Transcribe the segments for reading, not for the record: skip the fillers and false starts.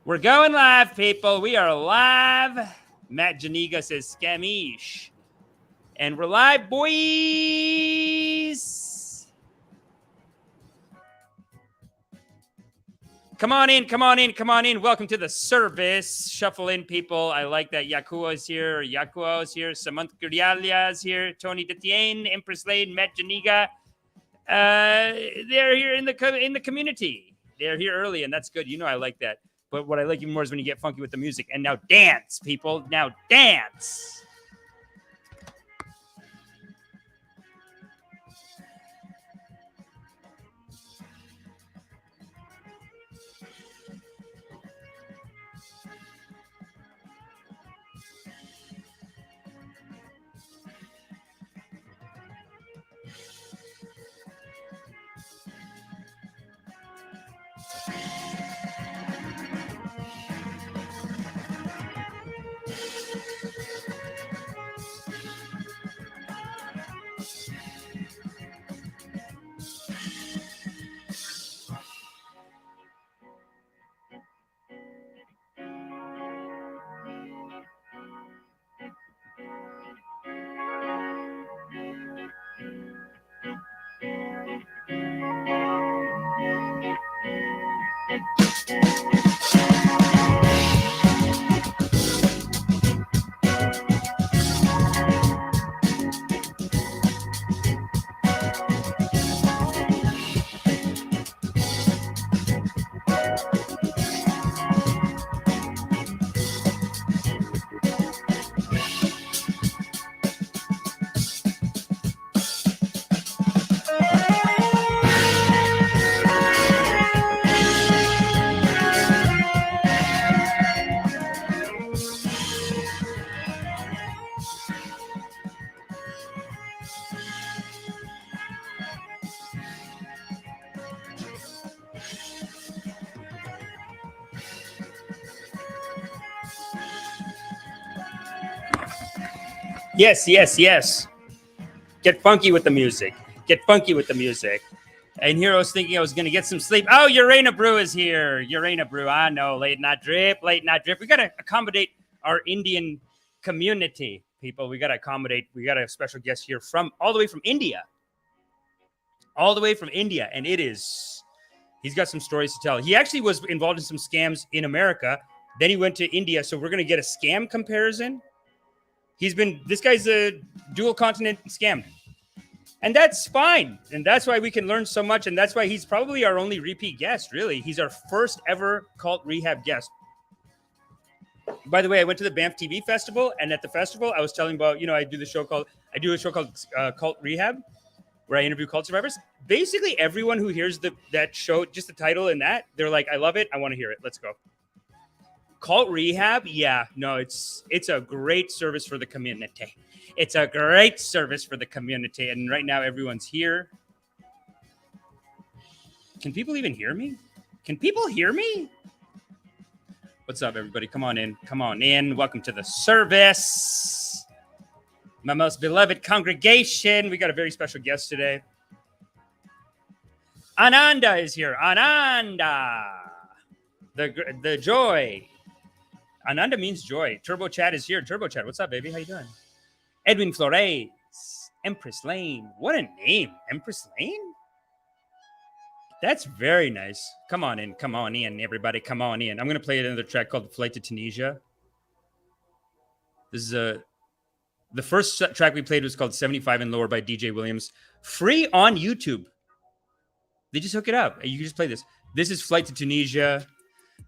We're going live, people. We are live. Matt Janiga says scamish. And we're live, boys. Come on in, come on in, come on in. Welcome to the service. Shuffle in, people. I like that Yakua is here. Yakua is here. Samantha Gurialia is here. Tony Detienne, Empress Lane, Matt Janiga. They're here in the community. They're here early, and that's good. You know I like that. But what I like even more is when you get funky with the music. And now dance, people. Now dance. Yes, yes, yes. Get funky with the music. Get funky with the music. And here I was thinking I was going to get some sleep. Oh, Urana Brew is here. Urana Brew. I know. Late night drip, late night drip. We got to accommodate our Indian community, people. We got to accommodate. We got a special guest here from all the way from India. All the way from India. And he's got some stories to tell. He actually was involved in some scams in America. Then he went to India. So we're going to get a scam comparison. This guy's a dual continent scam. And that's fine. And that's why we can learn so much. And that's why he's probably our only repeat guest, really. He's our first ever Cult Rehab guest. By the way, I went to the Banff TV Festival. And at the festival, I was telling about, I do a show called Cult Rehab, where I interview cult survivors. Basically, everyone who hears that show, just the title and that, they're like, I love it. I want to hear it. Let's go. Cult Rehab, yeah, no, it's a great service for the community. It's a great service for the community. And right now, everyone's here. Can people even hear me? Can people hear me? What's up, everybody? Come on in. Come on in. Welcome to the service. My most beloved congregation. We got a very special guest today. Ananda is here. Ananda. The joy. Ananda means joy. Turbo Chat is here. Turbo Chat, what's up, baby? How you doing? Edwin Flores. Empress Lane. What a name. Empress Lane? That's very nice. Come on in. Come on in, everybody. Come on in. I'm going to play another track called Flight to Tunisia. This is the first track we played was called 75 and Lower by DJ Williams. Free on YouTube. They just hook it up. You can just play this. This is Flight to Tunisia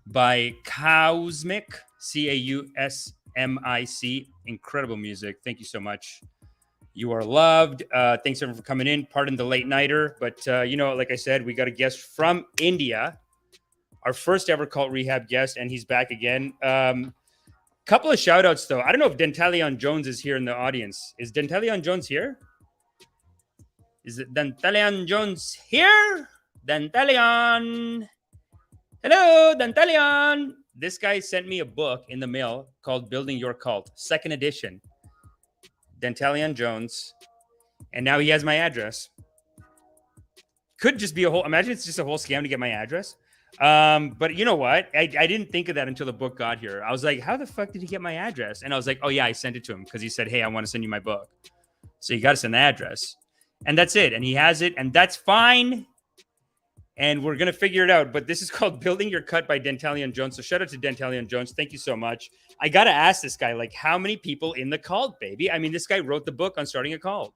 by Causmic, Causmic. Incredible music. Thank you so much. You are loved. Thanks everyone for coming in. Pardon the late nighter, but like I said, we got a guest from India, our first ever Cult Rehab guest, and he's back again. Couple of shout outs though. I don't know if Dentalion Jones is here in the audience. Is Dentalion Jones here? Is it Dentalion Jones here? Dentalion. Hello, Dantalion. This guy sent me a book in the mail called Building Your Cult, 2nd edition. Dantalion Jones. And now he has my address. Could just be imagine it's just a whole scam to get my address. But you know what? I didn't think of that until the book got here. I was like, how the fuck did he get my address? And I was like, oh yeah, I sent it to him because he said, hey, I want to send you my book. So you got to send the address. And that's it. And he has it. And that's fine. And we're going to figure it out. But this is called Building Your Cut by Dentalian Jones. So shout out to Dentalian Jones. Thank you so much. I got to ask this guy, like, how many people in the cult, baby? I mean, this guy wrote the book on starting a cult.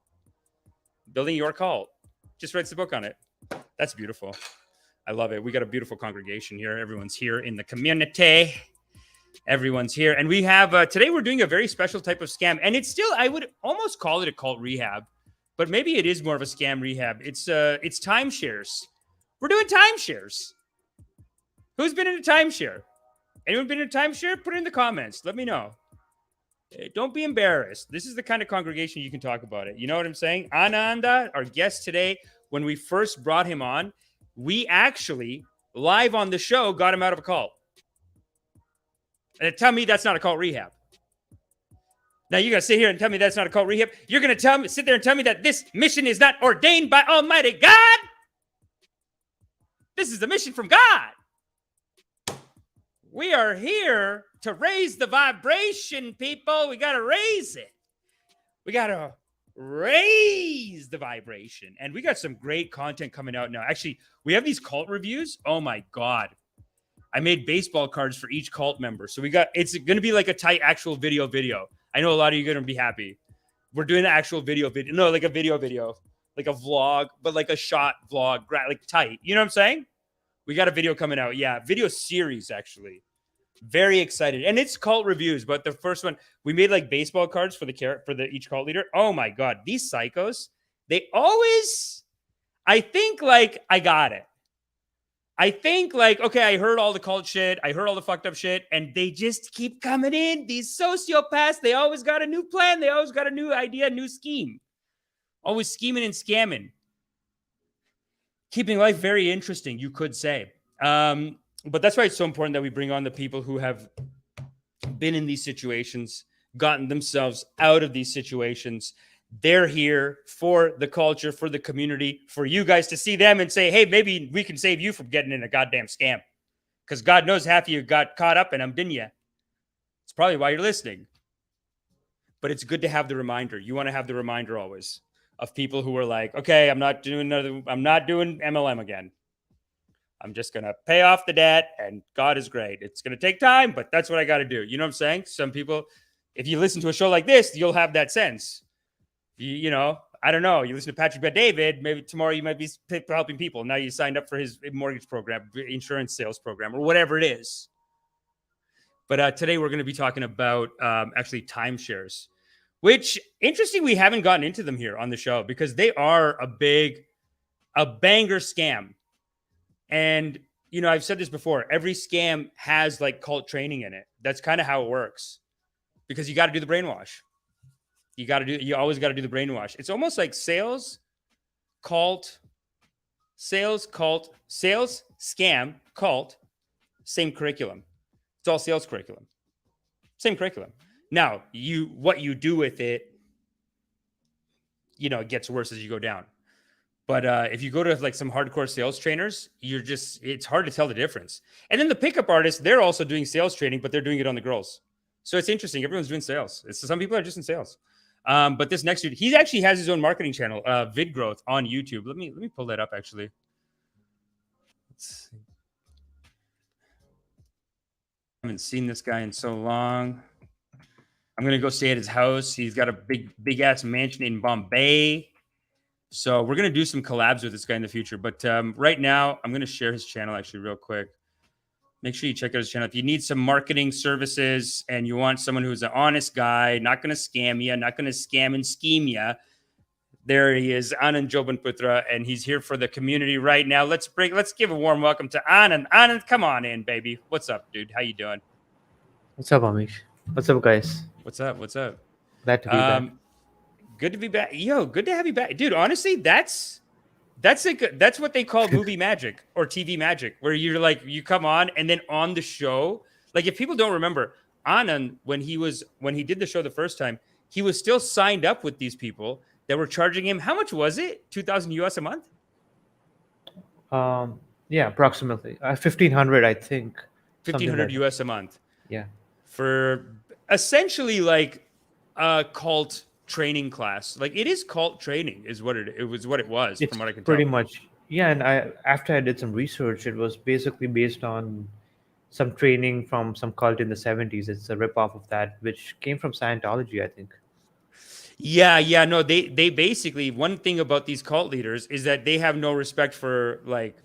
Building Your Cult. Just writes the book on it. That's beautiful. I love it. We got a beautiful congregation here. Everyone's here in the community. Everyone's here. And we have, today we're doing a very special type of scam. And it's still, I would almost call it a cult rehab. But maybe it is more of a scam rehab. It's timeshares. We're doing timeshares. Who's been in a timeshare? Anyone been in a timeshare? Put it in the comments. Let me know. Don't be embarrassed. This is the kind of congregation you can talk about it. You know what I'm saying? Ananda, our guest today, when we first brought him on, we actually, live on the show, got him out of a cult. And tell me that's not a cult rehab. Now you're going to sit here and tell me that's not a cult rehab? You're going to sit there and tell me that this mission is not ordained by Almighty God? This is a mission from God. We are here to raise the vibration, people. We got to raise it. We got to raise the vibration. And we got some great content coming out now. Actually, we have these cult reviews. Oh my God. I made baseball cards for each cult member. So it's going to be like a tight actual video. I know a lot of you are going to be happy. We're doing an actual video. No, like a video, like a vlog, but like a shot vlog, like tight. You know what I'm saying? We got a video coming out. Yeah. Video series, actually. Very excited. And it's cult reviews, but the first one, we made like baseball cards for each cult leader. Oh my God. These psychos, they always, I think like, I got it. I think like, okay, I heard all the cult shit. I heard all the fucked up shit. And they just keep coming in. These sociopaths, they always got a new plan. They always got a new idea, new scheme. Always scheming and scamming. Keeping life very interesting, you could say. But that's why it's so important that we bring on the people who have been in these situations, gotten themselves out of these situations. They're here for the culture, for the community, for you guys to see them and say, hey, maybe we can save you from getting in a goddamn scam. Because God knows half of you got caught up in them, didn't you? It's probably why you're listening. But it's good to have the reminder. You want to have the reminder always of people who are like, okay, I'm not doing MLM again. I'm just going to pay off the debt and God is great. It's going to take time, but that's what I got to do. You know what I'm saying? Some people, if you listen to a show like this, you'll have that sense. You know, I don't know. You listen to Patrick Bet-David, maybe tomorrow you might be helping people. Now you signed up for his mortgage program, insurance sales program, or whatever it is. But today we're going to be talking about actually timeshares, which interesting. We haven't gotten into them here on the show because they are a banger scam. And, you know, I've said this before, every scam has like cult training in it. That's kind of how it works because you got to do the brainwash. You always got to do the brainwash. It's almost like sales, scam, cult, same curriculum. It's all sales curriculum. Same curriculum. Now, what you do with it, you know, it gets worse as you go down. But if you go to like some hardcore sales trainers, it's hard to tell the difference. And then the pickup artists, they're also doing sales training, but they're doing it on the girls. So it's interesting. Everyone's doing sales. Some people are just in sales. But this next dude, he actually has his own marketing channel, Vid Growth on YouTube. Let me pull that up actually. Let's see. I haven't seen this guy in so long. I'm gonna go stay at his house. He's got a big ass mansion in Bombay. So we're going to do some collabs with this guy in the future. But right now, I'm going to share his channel actually real quick. Make sure you check out his channel. If you need some marketing services and you want someone who's an honest guy, not going to scam you, not going to scam and scheme you, there he is, Anand Jobanputra, and he's here for the community right now. Let's give a warm welcome to Anand. Anand, come on in, baby. What's up, dude? How you doing? What's up, Amish? What's up, guys? What's up? Glad to be back. Good to be back. Yo, good to have you back. Dude, honestly, that's what they call movie magic or TV magic, where you're like, you come on and then on the show, like if people don't remember, Anand, when he did the show the first time, he was still signed up with these people that were charging him. How much was it? 2,000 US a month? Yeah, approximately 1,500, I think. Something 1,500 like that. US a month Yeah. for essentially like a cult training class. Like it is cult training, is what it was, It's from what I can pretty tell. much, yeah. And I after I did some research, it was basically based on some training from some cult in the 70s. It's a rip off of that, which came from Scientology, I think. Yeah, no, they basically, one thing about these cult leaders is that they have no respect for like,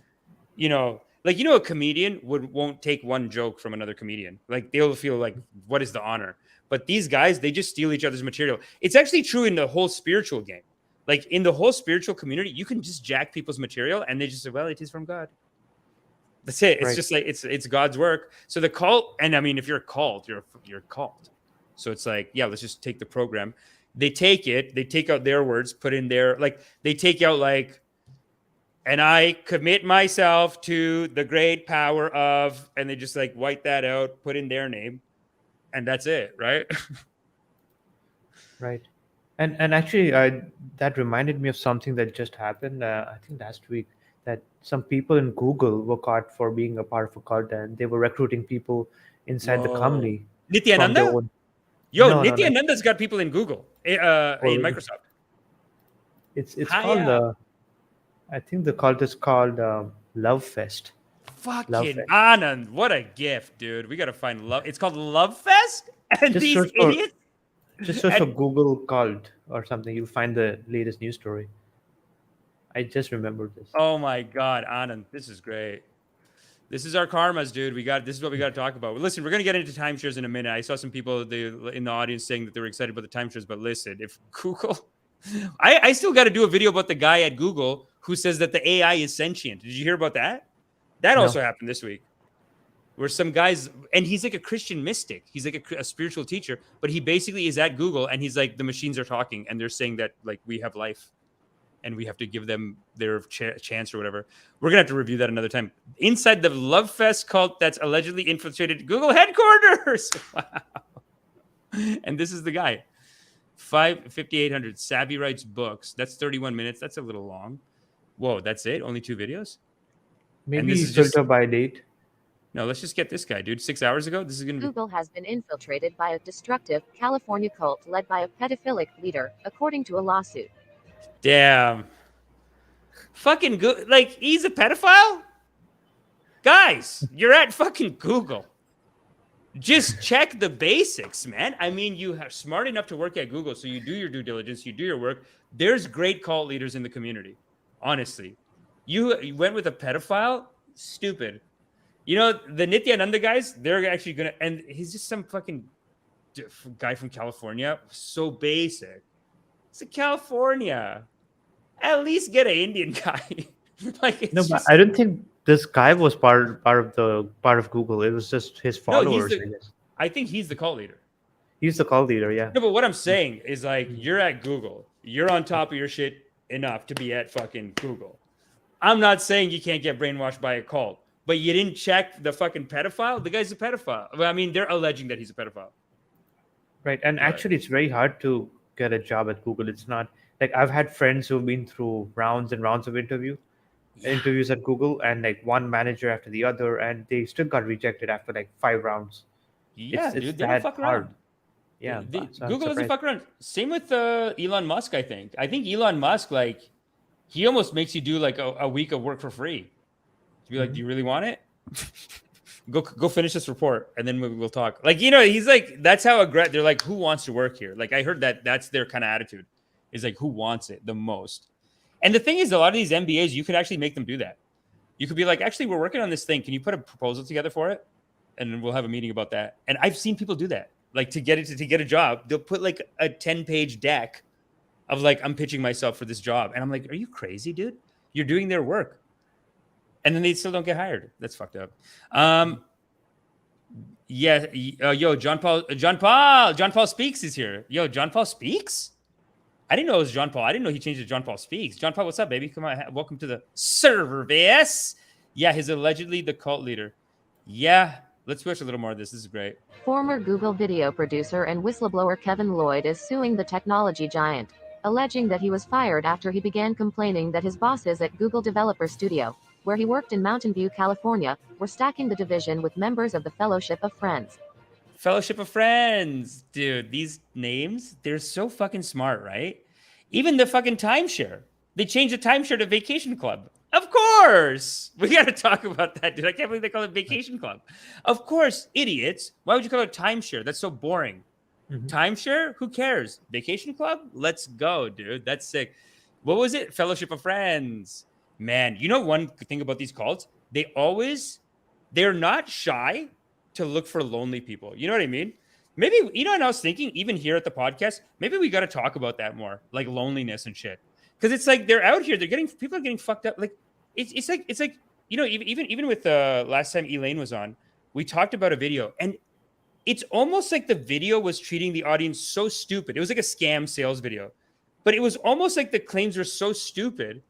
a comedian won't take one joke from another comedian. Like they'll feel like, what is the honor? But these guys, they just steal each other's material. It's actually true in the whole spiritual game. Like in the whole spiritual community, you can just jack people's material and they just say, well, it is from God. That's it. It's Right. just like it's God's work. So the cult, and I mean, if you're a cult, you're a cult. So it's like, yeah, let's just take the program. They take it, they take out their words, put in their, like they take out like, and I commit myself to the great power of, and they just like white that out, put in their name, and that's it, right? Right. And actually, that reminded me of something that just happened. I think last week, that some people in Google were caught for being a part of a cult, and they were recruiting people inside the Whoa. company from their Nityananda? own. Yo, No, no, no. Nityananda's got people in Google, Oh, in really? Microsoft. It's called. Hiya. I think the cult is called Love Fest. Love Fucking Fest. Anand, what a gift, dude. We gotta find love. It's called Love Fest, and Just these search for idiots. just search for And Google cult or something. You'll find the latest news story. I just remembered this. oh my god, Anand, this is great. This is our karmas, dude. This is what we got to talk about. Listen, we're gonna get into timeshares in a minute. I saw some people in the audience saying that they were excited about the timeshares, but listen, if Google, I still got to do a video about the guy at Google who says that the AI is sentient. Did you hear about that? That No. also happened this week, where some guys, and he's like a Christian mystic. He's like a spiritual teacher, but he basically is at Google, and he's like, the machines are talking, and they're saying that like we have life, and we have to give them their chance or whatever. We're gonna have to review that another time. Inside the Love Fest cult that's allegedly infiltrated Google headquarters. Wow. And this is the guy. 5,800. Savvy writes books. That's 31 minutes. That's a little long. Whoa, that's it? Only 2 videos? Maybe this is filter just by date. no. Let's just get this guy, dude. 6 hours ago. This is gonna be. Google has been infiltrated by a destructive California cult led by a pedophilic leader, according to a lawsuit. Damn. Fucking good. Like he's a pedophile. Guys, you're at fucking Google. Just check the basics, man. I mean, you are smart enough to work at Google, so you do your due diligence, you do your work. There's great cult leaders in the community. Honestly, you went with a pedophile. Stupid. The Nityananda guys, they're actually gonna, and he's just some fucking guy from California. So basic. It's a California. At least get an Indian guy. Like it's No, but just, I don't think this guy was part of Google. It was just his no, followers, I guess. I think he's the cult leader. He's the cult leader, yeah. No, but what I'm saying is like you're at Google. You're on top of your shit enough to be at fucking Google. I'm not saying you can't get brainwashed by a cult, but you didn't check the fucking pedophile. The guy's a pedophile. I mean, they're alleging that he's a pedophile. Right. And Right. actually, it's very hard to get a job at Google. It's not like I've had friends who've been through rounds and rounds of interviews at Google, and like one manager after the other, and they still got rejected after like 5 rounds. Yeah, It's dude, they don't that fuck hard. around. Yeah. So I'm Google doesn't surprised. fuck around. Same with Elon Musk, I think. I think Elon Musk, like, he almost makes you do like a week of work for free. To be like, do you really want it? Go finish this report, and then we'll talk. Like, he's like, that's how aggressive. They're like, who wants to work here? Like, I heard that's their kind of attitude. Is like, who wants it the most? And the thing is, a lot of these MBAs, you could actually make them do that. You could be like, actually, we're working on this thing. Can you put a proposal together for it? And then we'll have a meeting about that. And I've seen people do that. Like to get a job, they'll put like a 10-page deck of like, I'm pitching myself for this job. And I'm like, are you crazy, dude? You're doing their work. And then they still don't get hired. That's fucked up. Yeah. Yo, John Paul Speaks is here. Yo, John Paul Speaks? I didn't know it was John Paul. I didn't know he changed to John Paul Speaks. John Paul, what's up, baby? Come on. Welcome to the service. Yeah, he's allegedly the cult leader. Yeah. Let's watch a little more of this. This is great. Former Google video producer and whistleblower Kevin Lloyd is suing the technology giant, alleging that he was fired after he began complaining that his bosses at Google Developer Studio where he worked in Mountain View, California, were stacking the division with members of the Fellowship of Friends. Fellowship of Friends, dude. These names, they're so fucking smart, right? Even the fucking timeshare. They changed the timeshare to Vacation Club. Of course. We got to talk about that, dude. I can't believe they call it Vacation Club. Of course, idiots. Why would you call it timeshare? That's so boring. Timeshare? Who cares? Vacation Club? Let's go, dude. That's sick. What was it? Fellowship of Friends. Man, you know one thing about these cults? They're not shy to look for lonely people. You know what I mean? Maybe, you know what I was thinking, even here at the podcast, maybe we got to talk about that more, like loneliness and shit. Because it's like they're out here, people are getting fucked up. Like it's like you know, even with last time Elaine was on, we talked about a video, and it's almost like the video was treating the audience so stupid. It was like a scam sales video, but it was almost like the claims were so stupid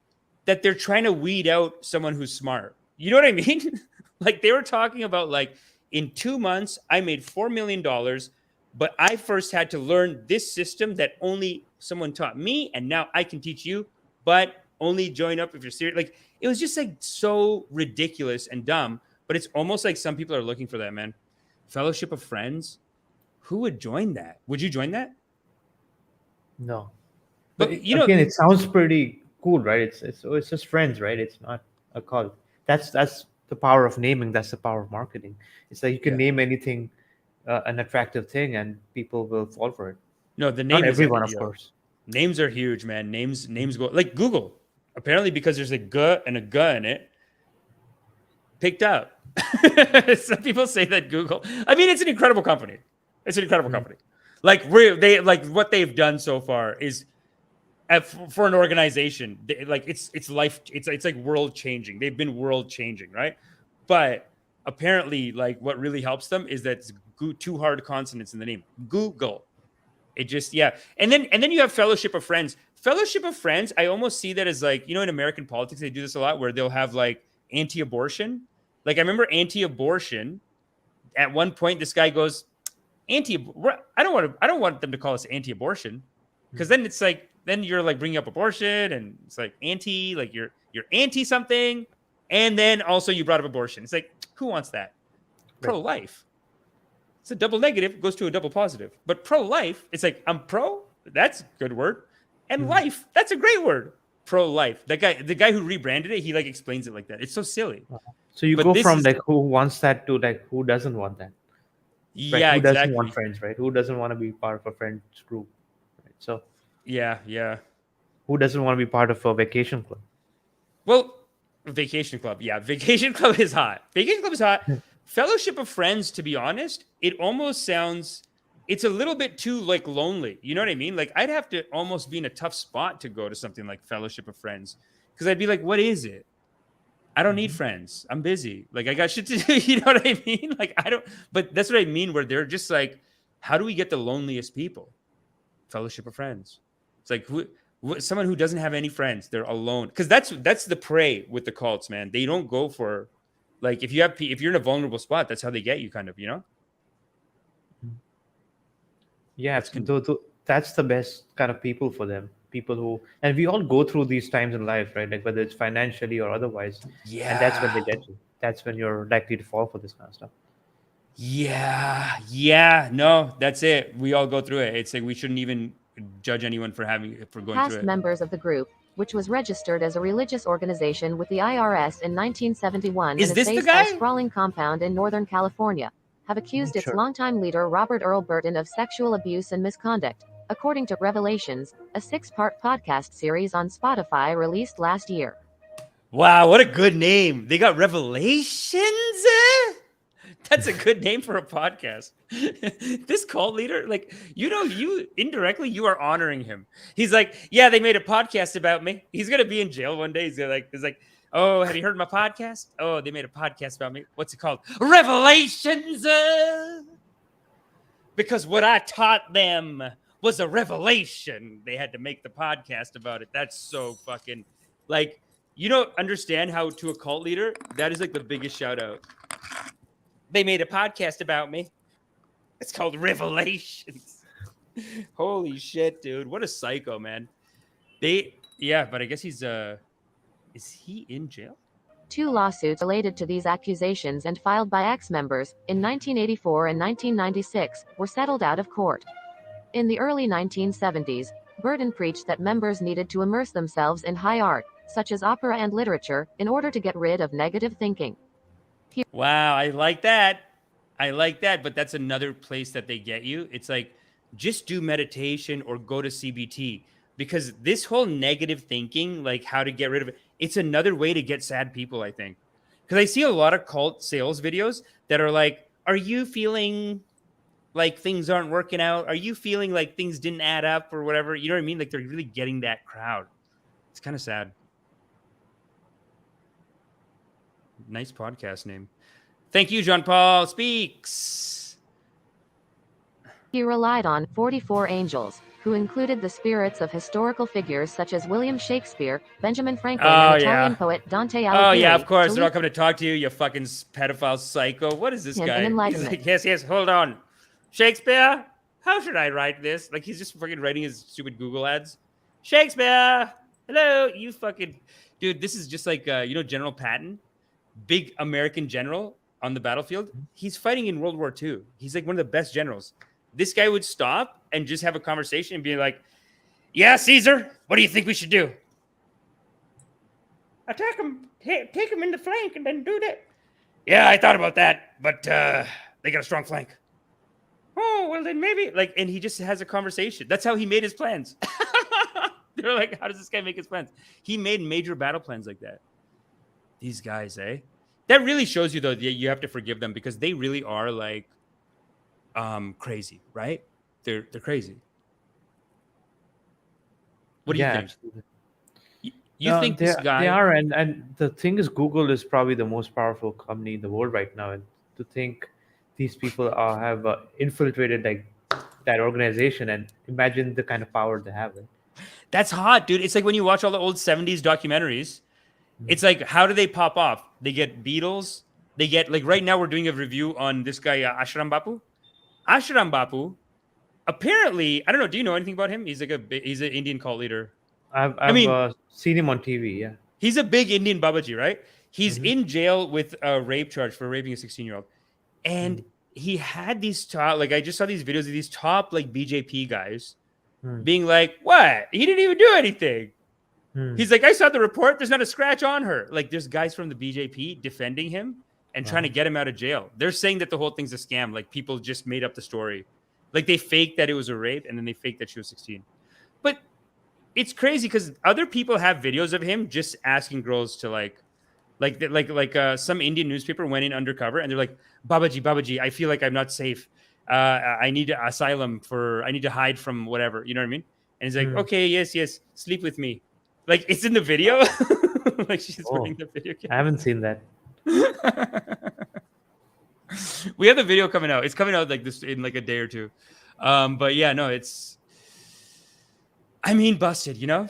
that they're trying to weed out someone who's smart. You know what I mean? Like they were talking about like, in 2 months, I made $4 million, but I first had to learn this system that only someone taught me, and now I can teach you, but only join up if you're serious. Like, it was just like so ridiculous and dumb, but it's almost like some people are looking for that, man. Fellowship of Friends, who would join that? Would you join that? No. But you know, again, it sounds pretty cool, right? It's just friends, right? It's not a cult. That's the power of naming. That's the power of marketing. It's like you can name anything an attractive thing, and people will fall for it. no, the name Not is everyone, every of deal. course. Names are huge, man. Names go like Google. Apparently, because there's a G and a G in it, picked up. Some people say that Google. I mean, it's an incredible company. It's an incredible company. Like what they've done so far is for an organization. It's life. It's like world changing. They've been world changing, right? But apparently, like what really helps them is that it's two hard consonants in the name. Google. It just and then you have Fellowship of Friends. Fellowship of Friends, I almost see that as like, you know, in American politics they do this a lot, where they'll have like anti-abortion. Like I remember anti-abortion. At one point, this guy goes, I don't want them to call us anti-abortion, because then it's like then you're like bringing up abortion, and it's like anti, like you're anti something, and then also you brought up abortion. It's like, who wants that? Pro-life. It's a double negative, goes to a double positive. But pro-life, it's like, I'm pro, that's a good word. And life, that's a great word. Pro-life. The guy who rebranded it, he like explains it like that. It's so silly. So you But go this from is- like who wants that to like who doesn't want that. Right? Yeah, Who doesn't exactly. want friends, right? Who doesn't want to be part of a friends group? Right? So Yeah. who doesn't want to be part of a vacation club? Well, Vacation Club. Yeah, Vacation Club is hot. Vacation Club is hot. Fellowship of Friends, to be honest, it almost sounds, it's a little bit too like lonely. You know what I mean? Like I'd have to almost be in a tough spot to go to something like Fellowship of Friends, because I'd be like, what is it? I don't need friends. I'm busy. Like I got shit to do. You know what I mean? Like I don't, but that's what I mean, where they're just like, how do we get the loneliest people? Fellowship of Friends. It's like someone who doesn't have any friends. They're alone. Because that's the prey with the cults, man. They don't go for, like, if you're in a vulnerable spot, that's how they get you, kind of, you know? Yeah, that's the best kind of people for them. People who, and we all go through these times in life, right? Like whether it's financially or otherwise. Yeah. And that's when they get you. That's when you're likely to fall for this kind of stuff. Yeah. No, that's it. We all go through it. It's like we shouldn't even judge anyone for going through Past it. members of the group, which was registered as a religious organization with the IRS in 1971 Is and this is the based at guy? a sprawling compound in Northern California, have accused its Sure. longtime leader Robert Earl Burton of sexual abuse and misconduct, according to Revelations, a 6-part podcast series on Spotify released last year. Wow, what a good name. They got Revelations. That's a good name for a podcast. This cult leader, like, you indirectly, you are honoring him. He's like, yeah, they made a podcast about me. He's going to be in jail one day. He's like, oh, have you heard my podcast? Oh, they made a podcast about me. What's it called? Revelations. Because what I taught them was a revelation. They had to make the podcast about it. That's so fucking, like, you don't understand how, to a cult leader, that is like the biggest shout out. They made a podcast about me. It's called Revelations. Holy shit, dude. What a psycho, man. But I guess he's is he in jail? 2 lawsuits related to these accusations and filed by ex-members, in 1984 and 1996, were settled out of court. In the early 1970s, Burton preached that members needed to immerse themselves in high art, such as opera and literature, in order to get rid of negative thinking. Wow, I like that. But that's another place that they get you. It's like, just do meditation or go to CBT, because this whole negative thinking, like how to get rid of it, it's another way to get sad people, I think. Because I see a lot of cult sales videos that are like, are you feeling like things aren't working out? Are you feeling like things didn't add up or whatever? You know what I mean? Like they're really getting that crowd. It's kind of sad. Nice podcast name. Thank you, John Paul Speaks. He relied on 44 angels, who included the spirits of historical figures such as William Shakespeare, Benjamin Franklin, and Italian poet Dante Alighieri. Oh, yeah, of course. They're all coming to talk to you, you fucking pedophile psycho. What is this guy? He's like, yes, hold on. Shakespeare, how should I write this? Like, he's just fucking writing his stupid Google ads. Shakespeare, hello, you fucking... Dude, this is just like, General Patton, big American general on the battlefield. He's fighting in World War II. He's like one of the best generals. This guy would stop and just have a conversation and be like, yeah, Caesar, what do you think we should do? Attack him, take him in the flank and then do that. Yeah, I thought about that, but they got a strong flank. Oh, well then maybe. Like, and he just has a conversation. That's how he made his plans. They're like, how does this guy make his plans? He made major battle plans like that. These guys, eh? That really shows you, though, that you have to forgive them, because they really are like crazy, right? They're crazy. What do you think? Absolutely. You think this guy... They are, and the thing is, Google is probably the most powerful company in the world right now, and to think these people have infiltrated like that organization, and imagine the kind of power they have. Right? That's hot, dude. It's like when you watch all the old 70s documentaries, it's like, how do they pop off? They get Beatles. They get, like, right now we're doing a review on this guy, Ashram Bapu. Ashram Bapu, apparently, I don't know, do you know anything about him? He's like he's an Indian cult leader. I've seen him on TV, yeah. He's a big Indian Babaji, right? He's in jail with a rape charge for raping a 16-year-old. And he had these top, like, I just saw these videos of these top, like, BJP guys being like, what? He didn't even do anything. He's like, I saw the report. There's not a scratch on her. Like, there's guys from the BJP defending him and trying to get him out of jail. They're saying that the whole thing's a scam. Like, people just made up the story. Like, they faked that it was a rape, and then they faked that she was 16. But it's crazy because other people have videos of him just asking girls to some Indian newspaper went in undercover and they're like, Babaji, I feel like I'm not safe. I need asylum I need to hide from whatever. You know what I mean? And he's like, okay, yes, sleep with me. Like, it's in the video. Like, she's wearing the video camera. I haven't seen that. We have the video coming out. It's coming out like this in like a day or two. But yeah, no, busted, you know?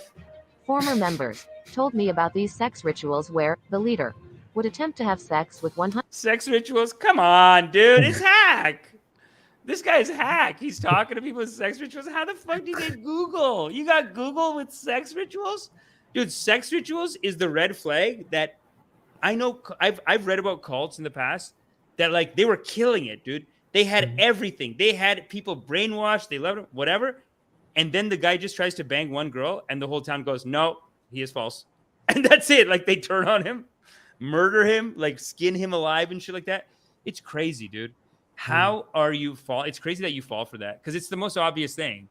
Former members told me about these sex rituals where the leader would attempt to have sex with 100 sex rituals. Come on, dude. It's hack. This guy's hack. He's talking to people with sex rituals. How the fuck do you get Google? You got Google with sex rituals? Dude, sex rituals is the red flag that I know. I've read about cults in the past that, like, they were killing it, dude. They had everything. They had people brainwashed. They loved it, whatever. And then the guy just tries to bang one girl and the whole town goes, no, he is false. And that's it. Like, they turn on him, murder him, like skin him alive and shit like that. It's crazy, dude. How are you fall? It's crazy that you fall for that because it's the most obvious thing.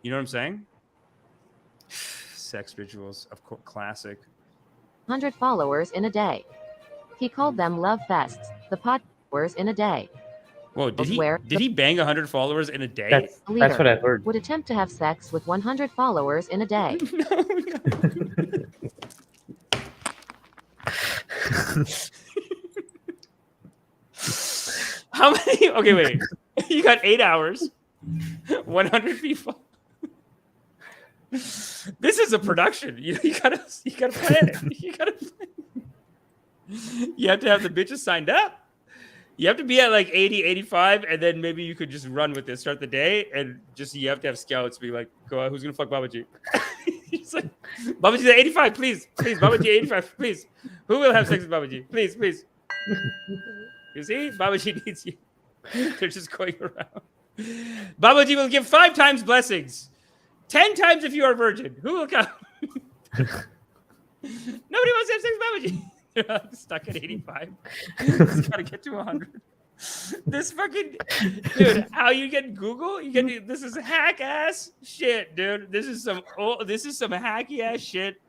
You know what I'm saying? Sex rituals, of course, classic. 100 followers in a day. He called them love fests. The followers in a day. Whoa, did he bang 100 followers in a day? That's what I heard. Would attempt to have sex with 100 followers in a day. No. How many? Okay, wait. You got 8 hours, 100 people. This is a production. You gotta plan it. You have to have the bitches signed up. You have to be at like 80, 85, and then maybe you could just run with this, start the day, and just you have to have scouts be like, go out, who's gonna fuck Babaji? He's like, Babaji's at 85, please, Babaji 85, please. Who will have sex with Babaji? Please. You see, Babaji needs you. They're just going around. Babaji will give 5 times blessings, 10 times if you are virgin. Who will come? Nobody wants to have sex with Babaji. They're stuck at 85. Just gotta get to 100. This fucking dude, how you get Google? You get this is hack ass shit, dude. This is some hacky ass shit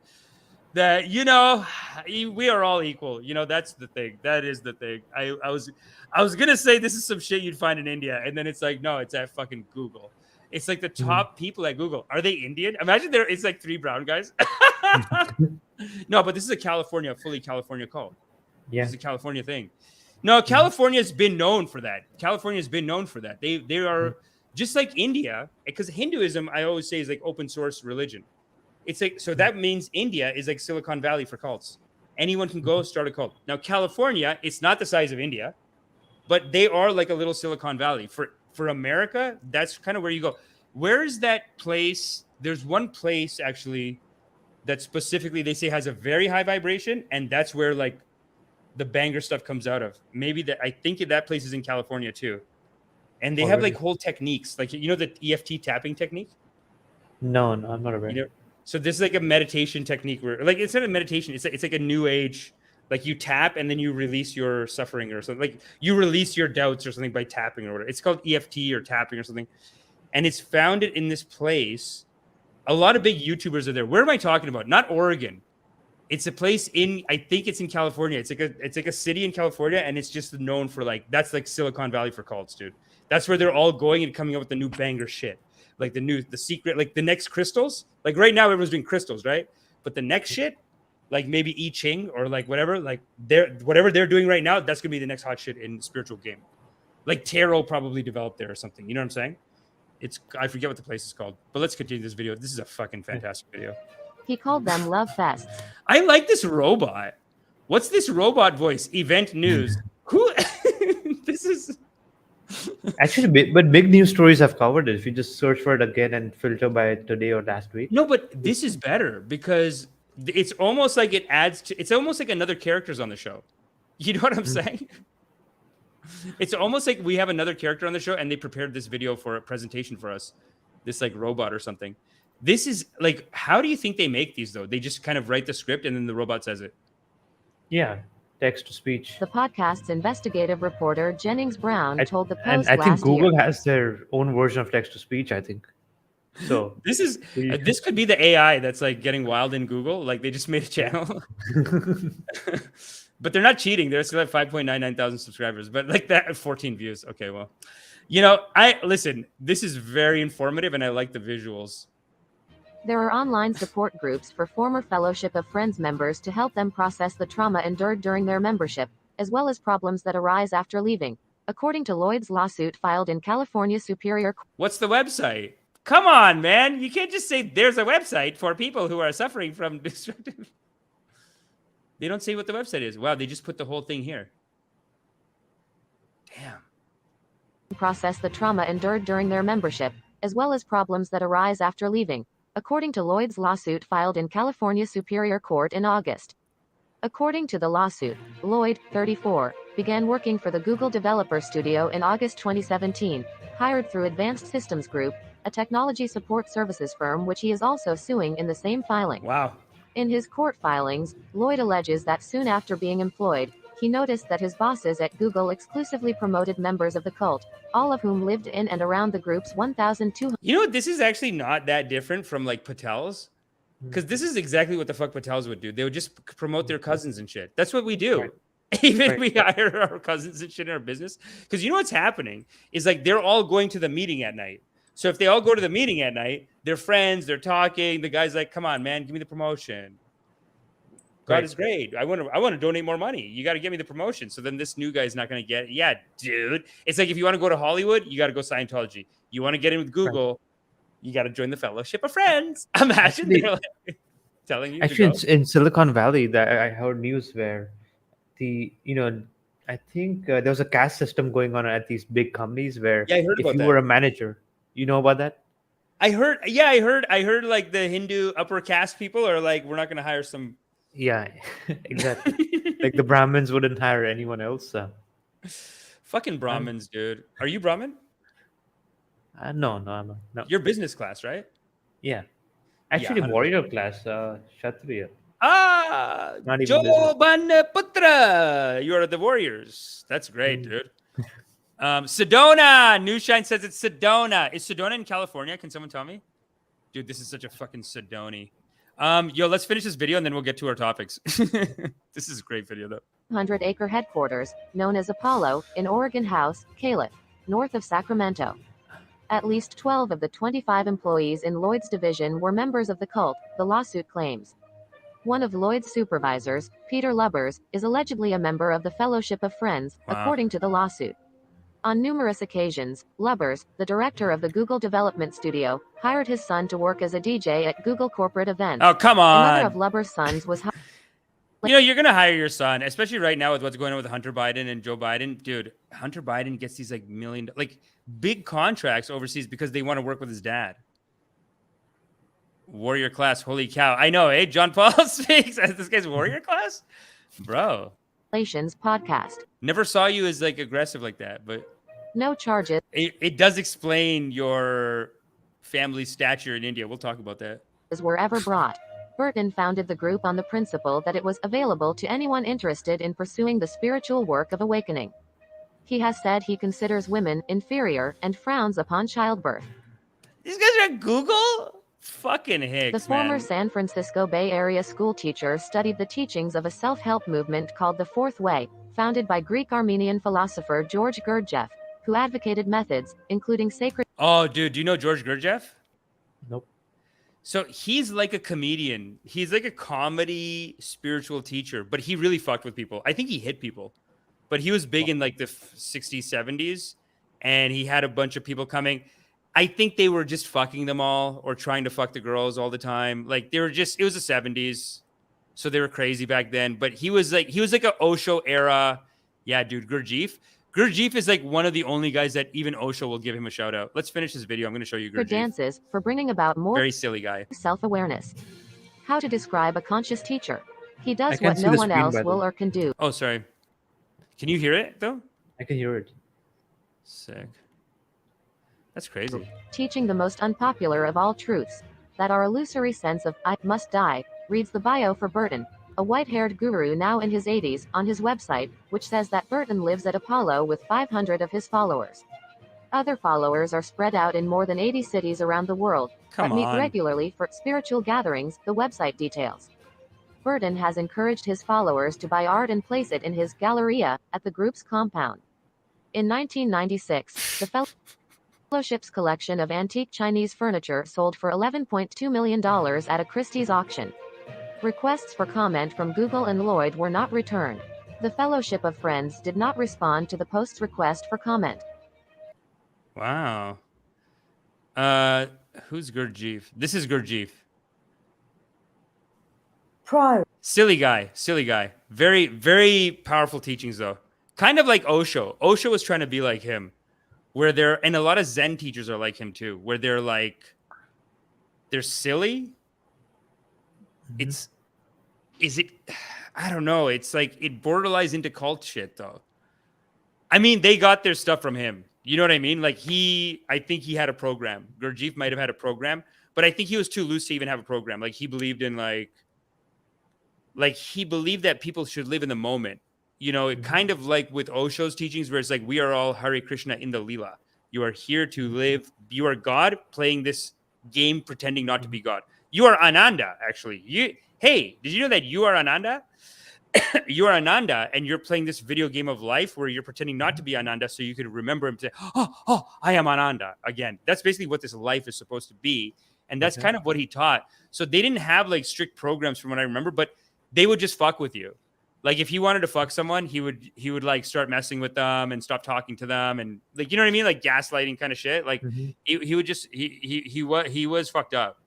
that we are all equal. That's the thing. That is the thing. I was gonna say this is some shit you'd find in India, and then it's like, no, it's at fucking Google. It's like the top people at Google. Are they Indian? Imagine it's like 3 brown guys. No, but this is a fully California call. Yeah. This is a California thing. No, California's been known for that. They are just like India, because Hinduism, I always say, is like open source religion. It's like, so that means India is like Silicon Valley for cults. Anyone can go start a cult. Now, California, it's not the size of India, but they are like a little Silicon Valley. For America, that's kind of where you go. Where is that place? There's one place actually that specifically they say has a very high vibration, and that's where like the banger stuff comes out of. I think that place is in California too. And they have like whole techniques, like the EFT tapping technique? No, I'm not aware. So this is like a meditation technique where, like, it's not a meditation, it's like a new age, like you tap and then you release your suffering or something, like you release your doubts or something by tapping or whatever. It's called EFT or tapping or something. And it's founded in this place. A lot of big YouTubers are there. Where am I talking about? Not Oregon. It's a place I think it's in California. It's like a city in California, and it's just known for that's like Silicon Valley for cults, dude. That's where they're all going and coming up with the new banger shit. Like the secret, like the next crystals. Like right now, everyone's doing crystals, right? But the next shit, like maybe I Ching or like whatever, like whatever they're doing right now, that's gonna be the next hot shit in the spiritual game. Like tarot probably developed there or something. You know what I'm saying? I forget what the place is called. But let's continue this video. This is a fucking fantastic video. He called them love fests. I like this robot. What's this robot voice? Event news. Who? This is actually, but big news stories have covered it. If you just search for it again and filter by today or last week. No, but this is better because it's almost like it's almost like another character's on the show. You know what I'm saying? It's almost like we have another character on the show and they prepared this video for a presentation for us. This like robot or something. This is like, how do you think they make these though? They just kind of write the script and then the robot says it. Yeah, text to speech. The podcast's investigative reporter Jennings Brown told the Post and I think last Google year. has their own version of text to speech, I think. So this could be the AI that's like getting wild in Google. Like they just made a channel. But they're not cheating. They're still at 5.99 thousand subscribers, but like that 14 views. Okay, well, listen, this is very informative and I like the visuals. There are online support groups for former Fellowship of Friends members to help them process the trauma endured during their membership, as well as problems that arise after leaving, according to Lloyd's lawsuit filed in California Superior Court. What's the website? Come on, man. You can't just say there's a website for people who are suffering from destructive. They don't say what the website is. Wow, they just put the whole thing here. Damn. Process the trauma endured during their membership, as well as problems that arise after leaving, according to Lloyd's lawsuit filed in California Superior Court in August. According to the lawsuit, Lloyd, 34, began working for the Google Developer Studio in August 2017, hired through Advanced Systems Group, a technology support services firm which he is also suing in the same filing. Wow. In his court filings, Lloyd alleges that soon after being employed, he noticed that his bosses at Google exclusively promoted members of the cult, all of whom lived in and around the group's 1,200. You know what? This is actually not that different from like Patels. Because this is exactly what the fuck Patels would do. They would just promote their cousins and shit. That's what we do. Right. Even we hire our cousins and shit in our business. Because you know what's happening is like they're all going to the meeting at night. So if they all go to the meeting at night, they're friends, they're talking. The guy's like, come on, man, give me the promotion. God is great. I want to donate more money. You got to get me the promotion. So then this new guy's not going to get it. Yeah, dude. It's like if you want to go to Hollywood, you got to go Scientology. You want to get in with Google, you got to join the Fellowship of Friends. Imagine they're like telling you. Actually, in Silicon Valley, that I heard news where I think there was a caste system going on at these big companies where I heard about if you were a manager, you know about that? I heard like the Hindu upper caste people are like, we're not going to hire some. Yeah, exactly. Like the Brahmins wouldn't hire anyone else. Fucking Brahmins, dude. Are you Brahmin? No, I'm not. No. You're business class, right? Yeah. Yeah, Actually, 100%. warrior class, Kshatriya. Ah, Not even business. Jo Putra. You are the Warriors. That's great, dude. Sedona. Newshine says it's Sedona. Is Sedona in California? Can someone tell me? Dude, this is such a fucking Sedoni. Yo, let's finish this video and then we'll get to our topics. This is a great video, though. 100-acre headquarters, known as Apollo, in Oregon House, Calif, north of Sacramento. At least 12 of the 25 employees in Lloyd's division were members of the cult, the lawsuit claims. One of Lloyd's supervisors, Peter Lubbers, is allegedly a member of the Fellowship of Friends, according to the lawsuit. On numerous occasions, Lubbers, the director of the Google development studio, hired his son to work as a DJ at Google corporate events. Oh, come Another of on. Lubbers' sons was You know, you're going to hire your son, especially right now with what's going on with Hunter Biden and Joe Biden. Dude, Hunter Biden gets these like big contracts overseas because they want to work with his dad. Warrior class, holy cow. I know, eh? John Paul speaks as this guy's warrior class? Bro. Relations podcast. Never saw you as like aggressive like that, but No charges it does explain your family stature in India. We'll talk about that. were ever brought. Burton founded the group on the principle that it was available to anyone interested in pursuing the spiritual work of awakening. He has said he considers women inferior and frowns upon childbirth. These guys are at Google? Fucking Hicks, The former man. San Francisco Bay Area schoolteacher studied the teachings of a self-help movement called the Fourth Way, founded by Greek-Armenian philosopher George Gurdjieff, who advocated methods, including sacred... Oh, dude, do you know George Gurdjieff? Nope. So he's like a comedian. He's like a comedy spiritual teacher, but he really fucked with people. I think he hit people, but he was big in like the 60s, 70s, and he had a bunch of people coming. I think they were just fucking them all or trying to fuck the girls all the time. Like they were just, it was the 70s. So they were crazy back then, but he was like a Osho era. Yeah, dude, Gurdjieff. Gurdjieff is like one of the only guys that even Osho will give him a shout out. Let's finish this video. I'm going to show you Gurdjieff. dances for bringing about more Very silly guy. self-awareness. How to describe a conscious teacher. He I does can what see no the one screen, else by the will way. or can do. Oh, sorry. Can you hear it though? I can hear it. Sick. That's crazy. Teaching the most unpopular of all truths. That our illusory sense of I must die, reads the bio for Burton, a white-haired guru now in his 80s, on his website, which says that Burton lives at Apollo with 500 of his followers. Other followers are spread out in more than 80 cities around the world, Come but meet on. regularly for spiritual gatherings, the website details. Burton has encouraged his followers to buy art and place it in his galleria at the group's compound. In 1996, the Fellowship's collection of antique Chinese furniture sold for $11.2 million at a Christie's auction. Requests for comment from Google and Lloyd were not returned. The Fellowship of Friends did not respond to the post's request for comment. Wow. Who's Gurdjieff? This is Gurdjieff. Silly guy. Very, very powerful teachings though. Kind of like Osho. Osho was trying to be like him. And a lot of Zen teachers are like him too, where they're silly. I don't know. It's like it borderlines into cult shit though. I mean, they got their stuff from him. You know what I mean? Like I think he had a program. Gurdjieff might have had a program, but I think he was too loose to even have a program. Like he believed in he believed that people should live in the moment. You know, it kind of like with Osho's teachings where it's like, we are all Hare Krishna in the Leela. You are here to live. You are God playing this game, pretending not to be God. You are Ananda, actually. Hey, did you know that you are Ananda? You are Ananda, and you're playing this video game of life where you're pretending not to be Ananda so you could remember him to, I am Ananda again. That's basically what this life is supposed to be. And that's kind of what he taught. So they didn't have like strict programs from what I remember, but they would just fuck with you. Like if he wanted to fuck someone, he would like start messing with them and stop talking to them. And like, you know what I mean? Like gaslighting kind of shit. Like he would just, he was fucked up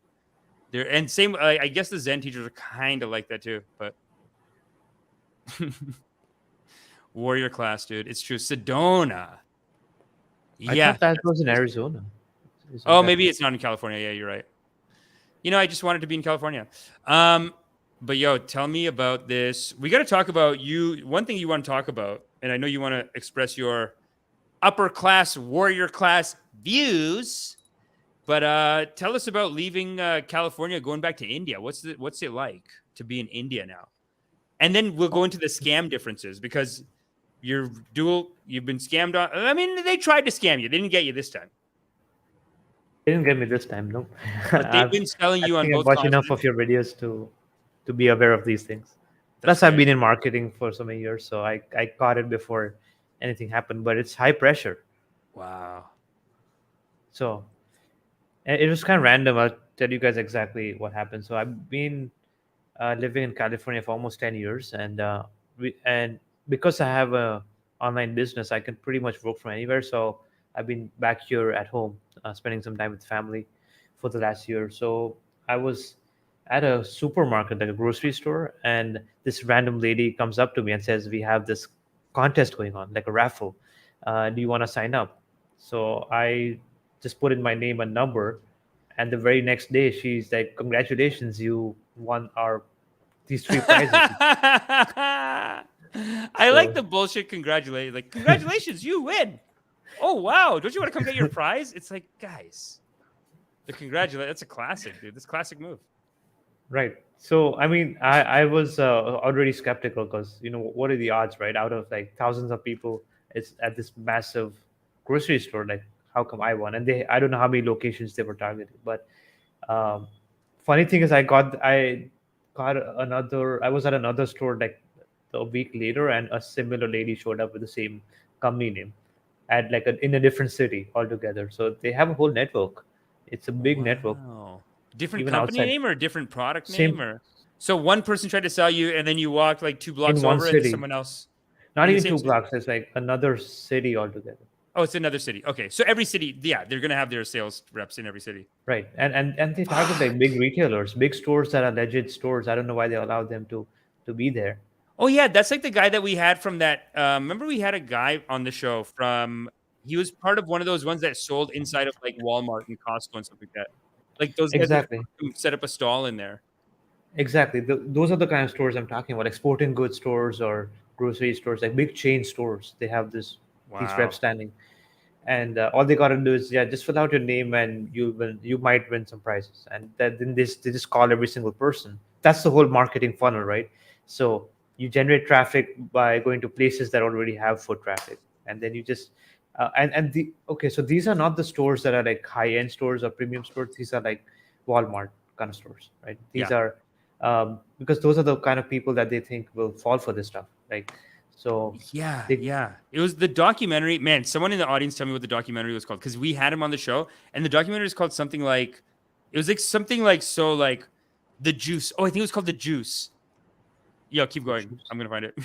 there. And same, I guess the Zen teachers are kind of like that too, but warrior class, dude. It's true. Sedona. I thought that was in Arizona. Oh, maybe it's not in California. Yeah, you're right. I just wanted to be in California. But yo, tell me about this. We got to talk about you. One thing you want to talk about, and I know you want to express your upper class, warrior class views. But tell us about leaving California, going back to India. What's it like to be in India now? And then we'll go into the scam differences because you've been scammed on. I mean, they tried to scam you. They didn't get you this time. They didn't get me this time, no. But they've been selling you on both I've watched continents. enough of your videos to be aware of these things. Plus, I've been in marketing for so many years, so I caught it before anything happened. But it's high pressure. Wow. So it was kind of random. I'll tell you guys exactly what happened. So I've been living in California for almost 10 years, and because I have a online business, I can pretty much work from anywhere. So I've been back here at home, spending some time with family for the last year. So I was at a supermarket, like a grocery store, and this random lady comes up to me and says, "We have this contest going on, like a raffle. Do you want to sign up?" So I just put in my name and number, and the very next day, she's like, "Congratulations, you won these 3 prizes." I like the bullshit congratulations. Like, congratulations, you win. Oh, wow. Don't you want to come get your prize? It's like, guys, that's a classic, dude. That's a classic move. Right. So, I mean, I was already skeptical because, what are the odds, right? Out of like thousands of people, it's at this massive grocery store. Like, how come I won? And I don't know how many locations they were targeting. But funny thing is, I was at another store like a week later, and a similar lady showed up with the same company name at in a different city altogether. So they have a whole network. It's a big network. Different Even company outside. name or different product name? So one person tried to sell you, and then you walked like 2 blocks in one over, city. and someone else. Not even 2 blocks. It's like another city altogether. Oh, it's another city. Okay, so every city, yeah, they're gonna have their sales reps in every city. Right, and they target like big retailers, big stores that are legit stores. I don't know why they allow them to be there. Oh yeah, that's like the guy that we had from that. Remember, we had a guy on the show from. He was part of one of those ones that sold inside of like Walmart and Costco and stuff like that. Like those guys who set up a stall in there. Exactly, those are the kind of stores I'm talking about, like sporting goods stores or grocery stores, like big chain stores. They have these reps standing, and all they gotta do is just fill out your name, and you might win some prizes. And then they just call every single person. That's the whole marketing funnel, right? So you generate traffic by going to places that already have foot traffic, and then you just so these are not the stores that are like high-end stores or premium stores. These are like Walmart kind of stores, right? These are because those are the kind of people that they think will fall for this stuff, like. So it was the documentary. Man, someone in the audience tell me what the documentary was called, because we had him on the show, and the documentary is called something like, it was like something like The Juice. Oh, I think it was called The Juice. Yo, keep going. I'm gonna find it.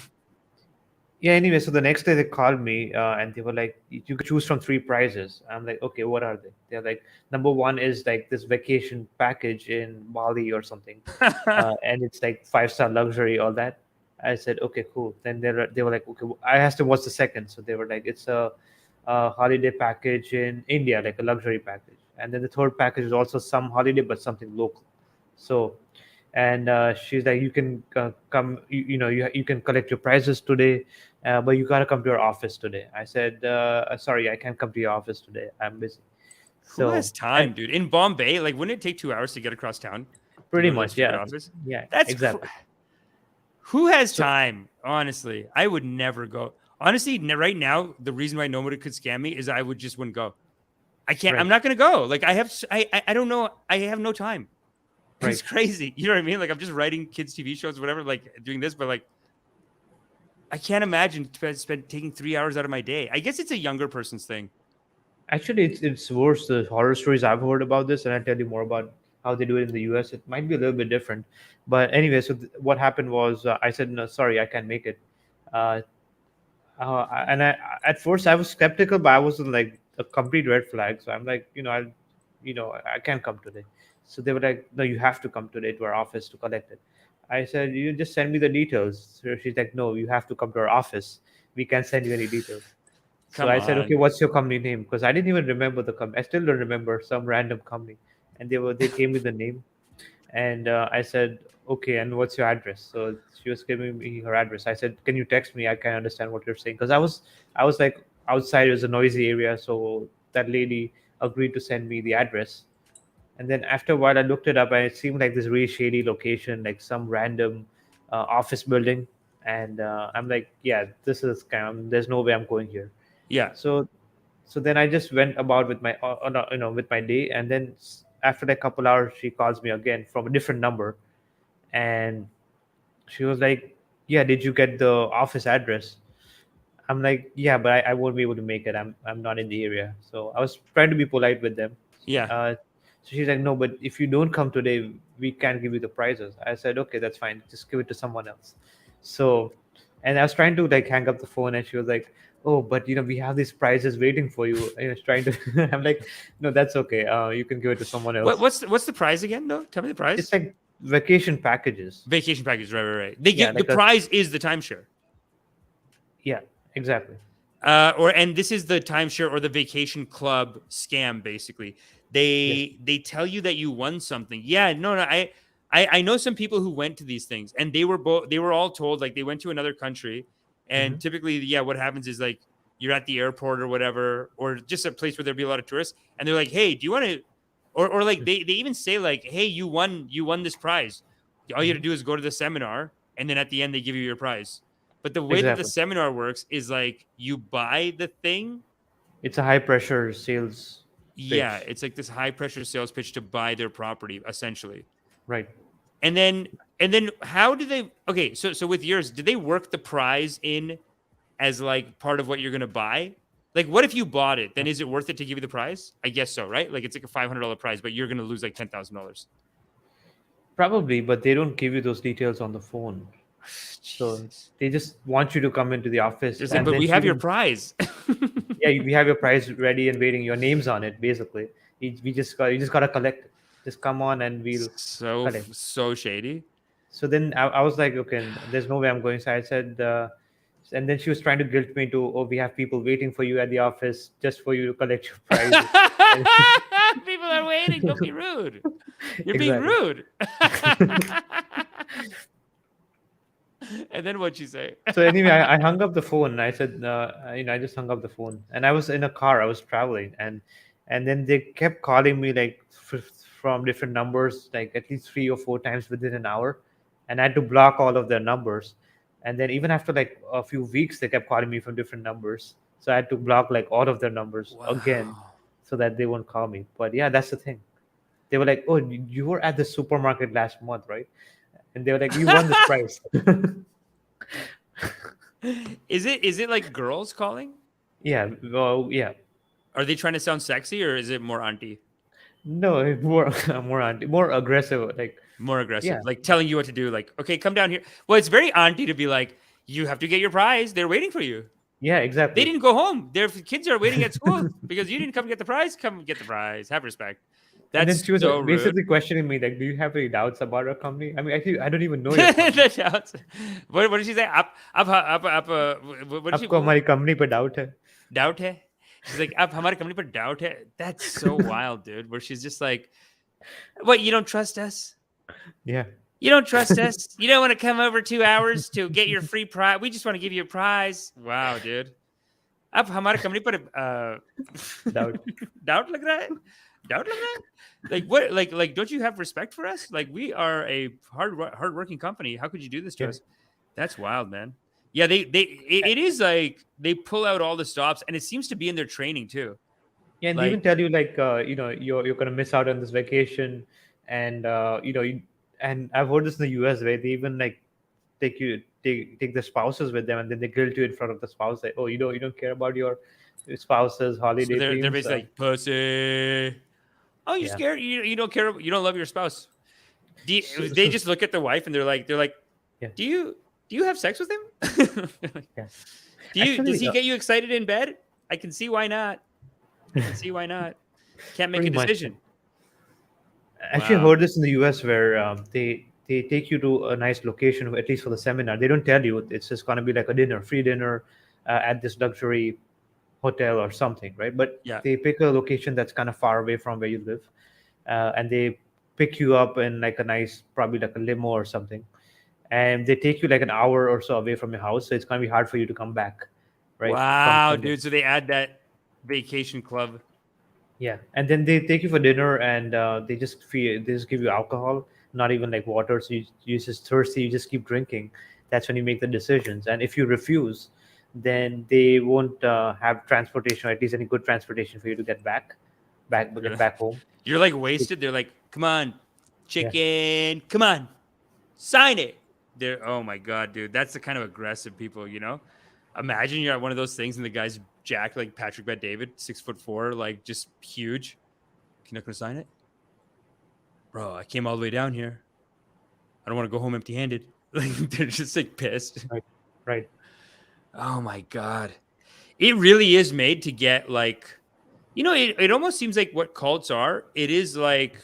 Yeah, anyway, so the next day they called me and they were like, "You can choose from 3 prizes." I'm like, "Okay, what are they?" They're like, "Number 1 is like this vacation package in Bali or something, and it's like 5-star luxury, all that." I said, "Okay, cool." Then they were like, "Okay." I asked them, "What's the second?" So they were like, "It's a holiday package in India, like a luxury package." And then the third package is also some holiday, but something local. So, and she's like, "You can come, you can collect your prizes today, but you gotta come to our office today." I said, "Sorry, I can't come to your office today. I'm busy." Who has time, dude? In Bombay, like, wouldn't it take 2 hours to get across town? Pretty much, yeah. Office? Yeah, that's exactly. Who has time? Honestly, I would never go. Honestly, right now, the reason why nobody could scam me is I wouldn't go. I can't. Right. I'm not gonna go. Like, I don't know. I have no time. Right. It's crazy. You know what I mean? Like, I'm just writing kids' TV shows, whatever, like doing this, but like, I can't imagine taking 3 hours out of my day. I guess it's a younger person's thing. Actually, it's worse. The horror stories I've heard about this, and I'll tell you more about how they do it in the US. It might be a little bit different. But anyway, so what happened was I said, "No, sorry, I can't make it." And at first I was skeptical, but I wasn't like a complete red flag. So I'm like, I can't come today. So they were like, "No, you have to come today to our office to collect it." I said, "You just send me the details." So she's like, "No, you have to come to our office. We can't send you any details." So Come I said, okay, on. what's your company name? Because I didn't even remember the company. I still don't remember some random company, and they gave me the name, and I said, okay, and what's your address? So she was giving me her address. I said, can you text me? I can't understand what you're saying, because I was like outside. It was a noisy area, so that lady agreed to send me the address. And then after a while, I looked it up, and it seemed like this really shady location, like some random office building. And I'm like, yeah, this is scam. There's no way I'm going here. Yeah. So so then I just went about with my no, with my day, and then after like a couple hours, she calls me again from a different number, and she was like, yeah, did you get the office address? I'm like, yeah, but I won't be able to make it. I'm not in the area. So I was trying to be polite with them. Yeah. So she's like, no, but if you don't come today, we can't give you the prizes. I said, okay, that's fine. Just give it to someone else. So, and I was trying to like hang up the phone, and she was like, oh, but we have these prizes waiting for you. And I was trying to. I'm like, no, that's okay. You can give it to someone else. What's the prize again though? Tell me the prize. It's like vacation packages. Vacation package, right. They Yeah, give the like a prize is the timeshare. yeah, exactly. And this is the timeshare or the vacation club scam. Basically, Yes. they tell you that you won something. Yeah, no, I know some people who went to these things, and they were all told like they went to another country, and Hmm. typically, yeah, what happens is like you're at the airport or whatever, or just a place where there'll be a lot of tourists, and they're like, hey, do you want to, or like they even say like, hey, you won this prize. All you have Hmm. to do is go to the seminar, and then at the end they give you your prize. But the way that the Exactly. seminar works is like you buy the thing. It's a high pressure sales Yeah, pitch. it's like this high pressure sales pitch to buy their property essentially. Right. And then how do they okay, so with yours, did they work the prize in as like part of what you're going to buy? Like what if you bought it? Then is it worth it to give you the prize? I guess so, right? Like it's like a $500 prize, but you're going to lose like $10,000. Probably, but they don't give you those details on the phone. So Jesus. they just want you to come into the office, There's like, and but then we she have your will. prize. Yeah, we have your prize ready and waiting. Your name's on it, basically. We just got you just gotta collect it. Just come on, and we'll collect. So shady. So then I was like, okay, there's no way I'm going. So I said, and then she was trying to guilt me to, oh, we have people waiting for you at the office just for you to collect your prize. And People are waiting. Don't be rude. You're being exactly. rude. And then what'd you say? So anyway, I hung up the phone. And I said, I just hung up the phone, and I was in a car. I was traveling, and then they kept calling me like from different numbers, like at least 3 or 4 times within an hour, and I had to block all of their numbers. And then even after like a few weeks, they kept calling me from different numbers, so I had to block like all of their numbers again, Wow. so that they won't call me. But yeah, that's the thing. They were like, "Oh, you were at the supermarket last month, right?" And they were like, "You won this prize." Is it like girls calling? Yeah, well, yeah. Are they trying to sound sexy or is it more auntie? No, more more aggressive. Like, More aggressive, yeah, like telling you what to do, like, okay, come down here. Well, it's very auntie to be like, you have to get your prize. They're waiting for you. yeah, They exactly. didn't go home. Their kids are waiting at school because you didn't come get the prize. Come get the prize. Have respect. And then That's she was so rude. basically questioning me, like, "Do you have any doubts about our company?" I mean, actually, I don't even know your company. The shouts. What did she say? Up. What did she? आपको हमारी company पे doubt है. Doubt hai? She's like, "Ab hamare company par doubt hai." That's so wild, dude. Where she's just like, "What? You don't trust us? Yeah, You don't trust us? You don't want to come over 2 hours to get your free prize? We just want to give you a prize." Wow, dude. Ab hamare company par doubt. doubt lag raha hai? Doubt lag raha hai? Like what? Like don't you have respect for us? Like we are a hardworking company. How could you do this to Yeah, us? That's wild, man. Yeah, it is like they pull out all the stops, and it seems to be in their training too. yeah, and they even Like, tell you like, you're gonna miss out on this vacation, and and I've heard this in the US where they even like take the spouses with them, and then they guilt you in front of the spouse, like, oh, you don't care about your spouse's so holiday they're dreams. basically like pussy. Oh, you're Yeah. scared. You don't care. You don't love your spouse. So, They so just look at the wife and they're like, yeah, do you have sex with him? yeah. Does Actually, he get you excited in bed? I can see why not. I can see why not. Can't make pretty a much. decision. Actually, I Wow. heard this in the US where they take you to a nice location, at least for the seminar. They don't tell you it's just gonna be like a dinner, free dinner, at this luxury hotel or something, right? But Yeah. they pick a location that's kind of far away from where you live, and they pick you up in like a nice, probably like a limo or something, and they take you like an hour or so away from your house, so it's gonna be hard for you to come back, right? Wow, From there. dude. So they add that vacation club. Yeah, and then they take you for dinner, and they just give you alcohol, not even like water. So you just thirsty, you just keep drinking. That's when you make the decisions. And if you refuse, then they won't have transportation, or at least any good transportation for you to get back home. You're like wasted. They're like, come on, Yeah, chicken. Come on, sign it. They're, oh my God, dude. That's the kind of aggressive people, you know? Imagine you're at one of those things and the guy's jacked like Patrick Bet David, 6'4", like just huge. You're not going to sign it? Bro, I came all the way down here. I don't want to go home empty handed. Like, they're just like pissed. right, right. Oh my God. It really is made to get like, you know, it almost seems like what cults are. It is like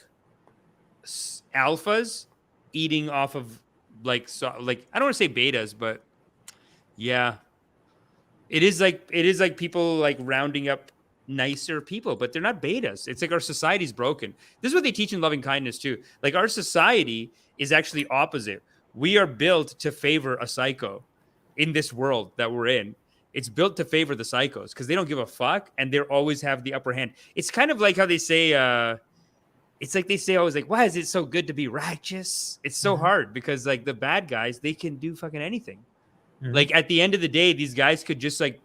alphas eating off of like, so, like, I don't want to say betas, but yeah, it is like people like rounding up nicer people, but they're not betas. It's like our society's broken. This is what they teach in Loving Kindness too. Like our society is actually opposite. We are built to favor a psycho in this world that we're in. It's built to favor the psychos because they don't give a fuck and they always have the upper hand. It's kind of like how they say, it's like they say always like, why is it so good to be righteous? It's so hard because like the bad guys, they can do fucking anything. Like at the end of the day, these guys could just like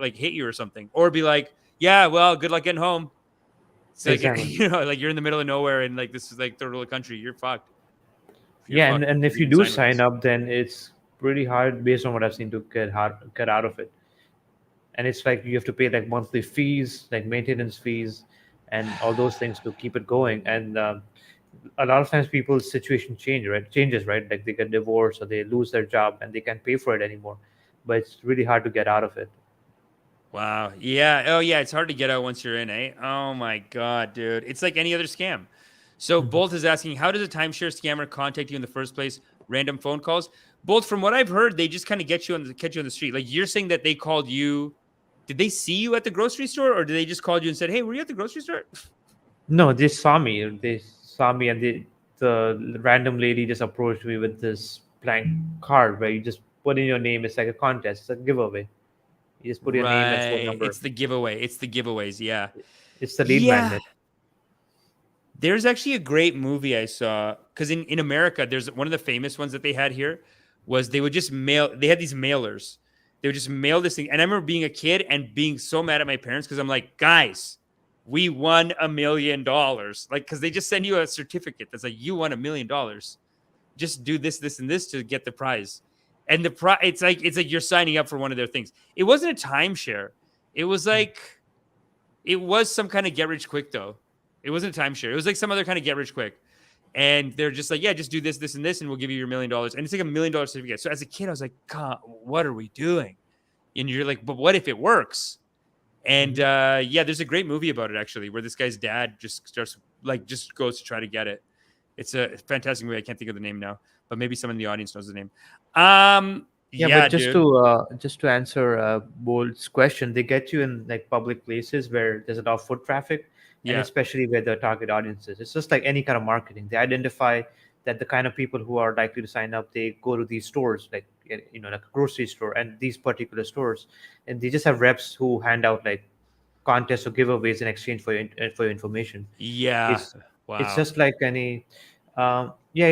hit you or something, or be like, "Yeah, well, good luck getting home." It's like Exactly. you know, like you're in the middle of nowhere and like this is like third world country. You're fucked. You're Yeah, fucked. and if you can do with sign us. up, then it's pretty hard based on what I've seen to get out of it. And it's like you have to pay like monthly fees, like maintenance fees, and all those things to keep it going. And a lot of times people's situation changes, right? Like they get divorced or they lose their job and they can't pay for it anymore. But it's really hard to get out of it. Wow. Yeah. Oh, yeah. It's hard to get out once you're in, eh? Oh my God, dude. It's like any other scam. So Mhm. Bolt is asking, how does a timeshare scammer contact you in the first place? Random phone calls. Bolt, from what I've heard, they just kind of catch you on the street. Like you're saying that they called you. Did they see you at the grocery store, or did they just call you and said, "Hey, were you at the grocery store?" No, they saw me. They saw me, and the random lady just approached me with this blank card where you just put in your name. It's like a contest. It's a giveaway. You just put your name and phone Right. number. It's the giveaway. It's the giveaways. Yeah. It's the lead Yeah. magnet. There's actually a great movie I saw because in America, there's one of the famous ones that they had here was they would just mail, they had these mailers. They would just mail this thing. And I remember being a kid and being so mad at my parents because I'm like, guys, we won $1 million. Like, because they just send you a certificate that's like, you won $1 million. Just do this, this, and this to get the prize. And the prize, it's like you're signing up for one of their things. It wasn't a timeshare. It was like, it was some kind of get rich quick though. It wasn't a timeshare. It was like some other kind of get rich quick. And they're just like, yeah, just do this, this, and this, and we'll give you your $1 million. And it's like $1 million certificate. So as a kid, I was like, God, what are we doing? And you're like, but what if it works? And yeah, there's a great movie about it actually, where this guy's dad just starts just goes to try to get it. It's a fantastic movie. I can't think of the name now, but maybe someone in the audience knows the name. Yeah, Yeah, but dude. just to answer Bolt's question, they get you in like public places where there's a lot of foot traffic, and Yeah. especially where the target audience is. It's just like any kind of marketing. They identify that the kind of people who are likely to sign up, they go to these stores, like like a grocery store, and these particular stores, and they just have reps who hand out like contests or giveaways in exchange for your information. Yeah. It's Wow. just like any yeah,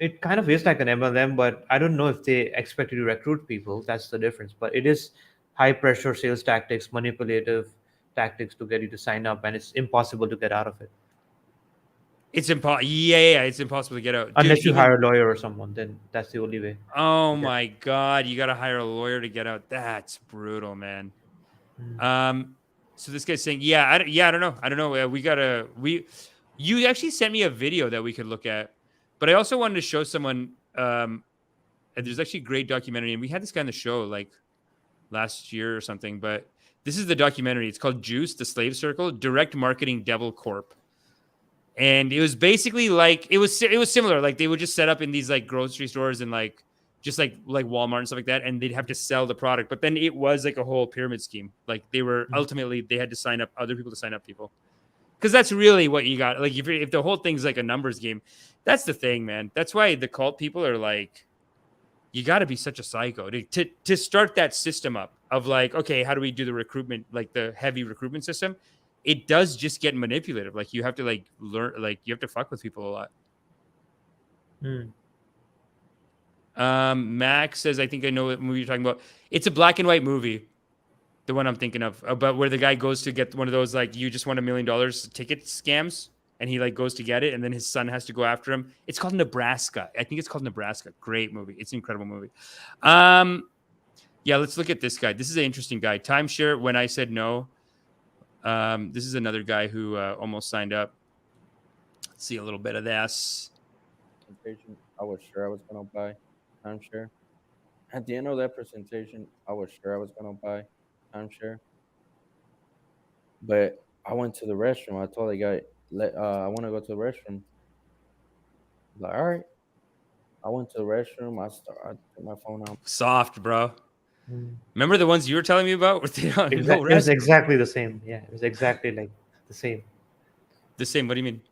it kind of is like an MLM, but I don't know if they expect you to recruit people. That's the difference. But it is high pressure sales tactics, manipulative tactics to get you to sign up, and it's impossible to get out of it It's impossible. Yeah, it's impossible to get out, dude. unless you Even hire a lawyer or someone. Then that's the only way oh to get. my God, you got to hire a lawyer to get out. That's brutal, man. Mm. So this guy's saying, yeah, I don't know. I don't know. You actually sent me a video that we could look at, but I also wanted to show someone. And there's actually a great documentary, and we had this guy on the show like last year or something. But this is the documentary. It's called Juice: The Slave Circle, Direct Marketing Devil Corp. And it was basically like it was similar. Like they would just set up in these like grocery stores and like just like Walmart and stuff like that, and they'd have to sell the product. But then it was like a whole pyramid scheme. Like they were ultimately they had to sign up other people to sign up people, because that's really what you got. Like if the whole thing's like a numbers game, that's the thing, man. That's why the cult people are like, you got to be such a psycho to start that system up of like, okay, how do we do the recruitment, like the heavy recruitment system? It does just get manipulative. Like you have to like learn, like you have to fuck with people a lot. Max says, I think I know what movie you're talking about. It's a black and white movie, the one I'm thinking of, about where the guy goes to get one of those like you just won $1 million ticket scams, and he like goes to get it, and then his son has to go after him. It's called Nebraska. I think it's called Nebraska. Great movie. It's an incredible movie. Yeah, let's look at this guy. This is an interesting guy. Timeshare, when I said no. This is another guy who almost signed up. Let's see a little bit of this. I was sure I was going to buy Timeshare. At the end of that presentation, I was sure I was going to buy Timeshare. But I went to the restroom. I told the guy, I want to go to the restroom. Like, all right. I went to the restroom. I took my phone out. Soft, bro. Remember the ones you were telling me about? It was exactly the same. Yeah, it was exactly like the same. The same? What do you mean?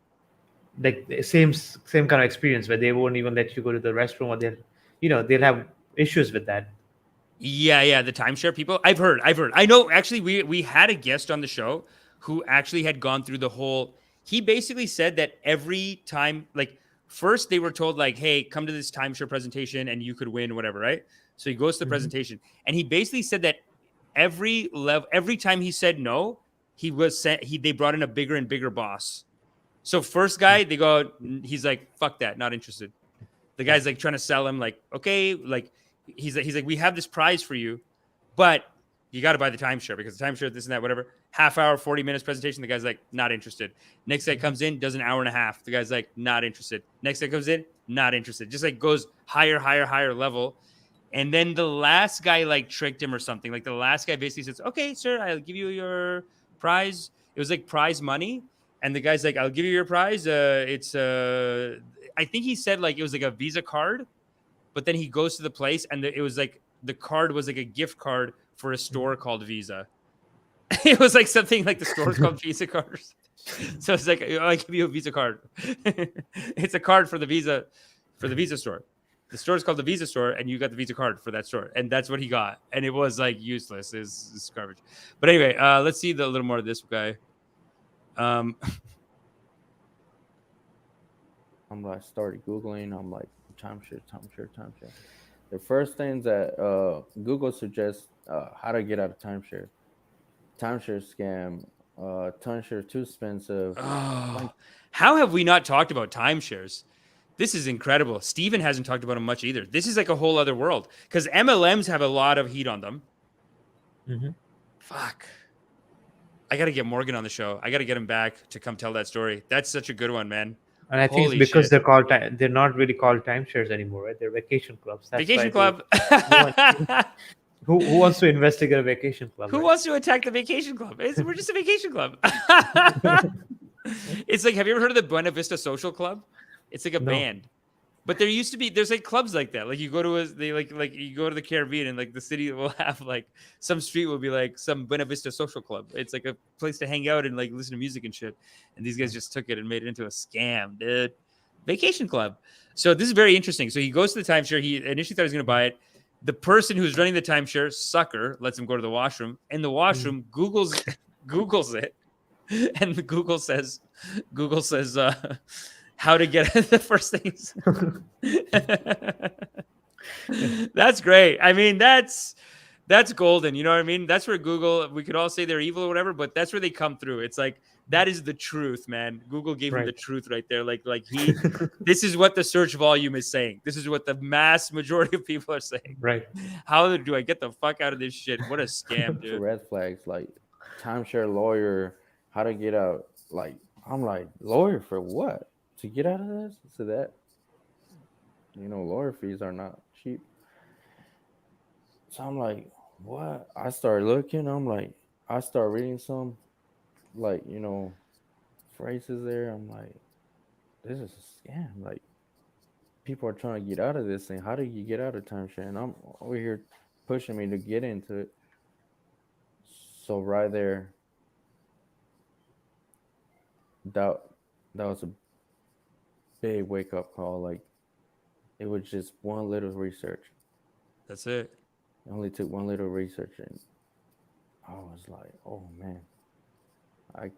Like the same kind of experience where they won't even let you go to the restroom, or they'll have issues with that. Yeah, the timeshare people. I've heard. I know. Actually, we had a guest on the show who actually had gone through the whole. He basically said that every time, like first they were told like, "Hey, come to this timeshare presentation and you could win whatever," right? So he goes to the presentation, and he basically said that every time he said no, he was sent. They brought in a bigger and bigger boss. So first guy, they go, he's like, "Fuck that, not interested." The guy's like trying to sell him, like, okay, like he's like, we have this prize for you, but you got to buy the timeshare because the timeshare, this and that, whatever. Half hour, 40 minutes presentation. The guy's like, not interested. Next guy comes in, does an hour and a half. The guy's like, not interested. Next guy comes in, not interested. Just like goes higher level. And then the last guy like tricked him or something. Like the last guy basically says, okay, sir, I'll give you your prize. It was like prize money. And the guy's like, I'll give you your prize. It's I think he said like it was like a Visa card, but then he goes to the place and it was like the card was like a gift card for a store called Visa. It was like something like the store's called Visa cards. So it's like, oh, I give you a Visa card. It's a card for the Visa store. The store is called the Visa store, and you got the Visa card for that store, and that's what he got. And it was like useless. It's garbage. But anyway, let's see a little more of this guy. I'm like started Googling. I'm like timeshare. The first things that Google suggests how to get out of timeshare scam. Timeshare too expensive. Oh, how have we not talked about timeshares? This is incredible. Steven hasn't talked about them much either. This is like a whole other world because MLMs have a lot of heat on them. Fuck. I got to get Morgan on the show. I got to get him back to come tell that story. That's such a good one, man. And I think it's because they're not really called timeshares anymore, right? They're vacation clubs. That's vacation club. Who wants to investigate a vacation club? Who wants to attack the vacation club? We're just a vacation club. It's like, have you ever heard of the Buena Vista Social Club? It's like a band. But there's like clubs like that. Like you go to you go to the Caribbean and like the city will have like some street will be like some Buena Vista Social Club. It's like a place to hang out and like listen to music and shit. And these guys just took it and made it into a scam, dude. Vacation club. So this is very interesting. So he goes to the timeshare. He initially thought he was going to buy it. The person who's running the timeshare, sucker, lets him go to the washroom. In the washroom, Googles it. And Google says, how to get the first things. That's great. I mean, that's golden. You know what I mean? That's where Google, we could all say they're evil or whatever, but that's where they come through. It's like, that is the truth, man. Google gave him the truth right there. Like this is what the search volume is saying. This is what the mass majority of people are saying. Right. How do I get the fuck out of this shit? What a scam, dude. Red flags, like timeshare lawyer, how to get out. Like, I'm like, lawyer for what? To get out of this? So that, lawyer fees are not cheap. So I'm like, what? I start looking. I'm like, I start reading some, like, phrases there. I'm like, this is a scam. Like, people are trying to get out of this thing. How do you get out of timeshare? And I'm over here pushing me to get into it. So right there, that that was a big wake up call. Like it was just one little research. That's it. It only took one little research, and I was like, oh man, I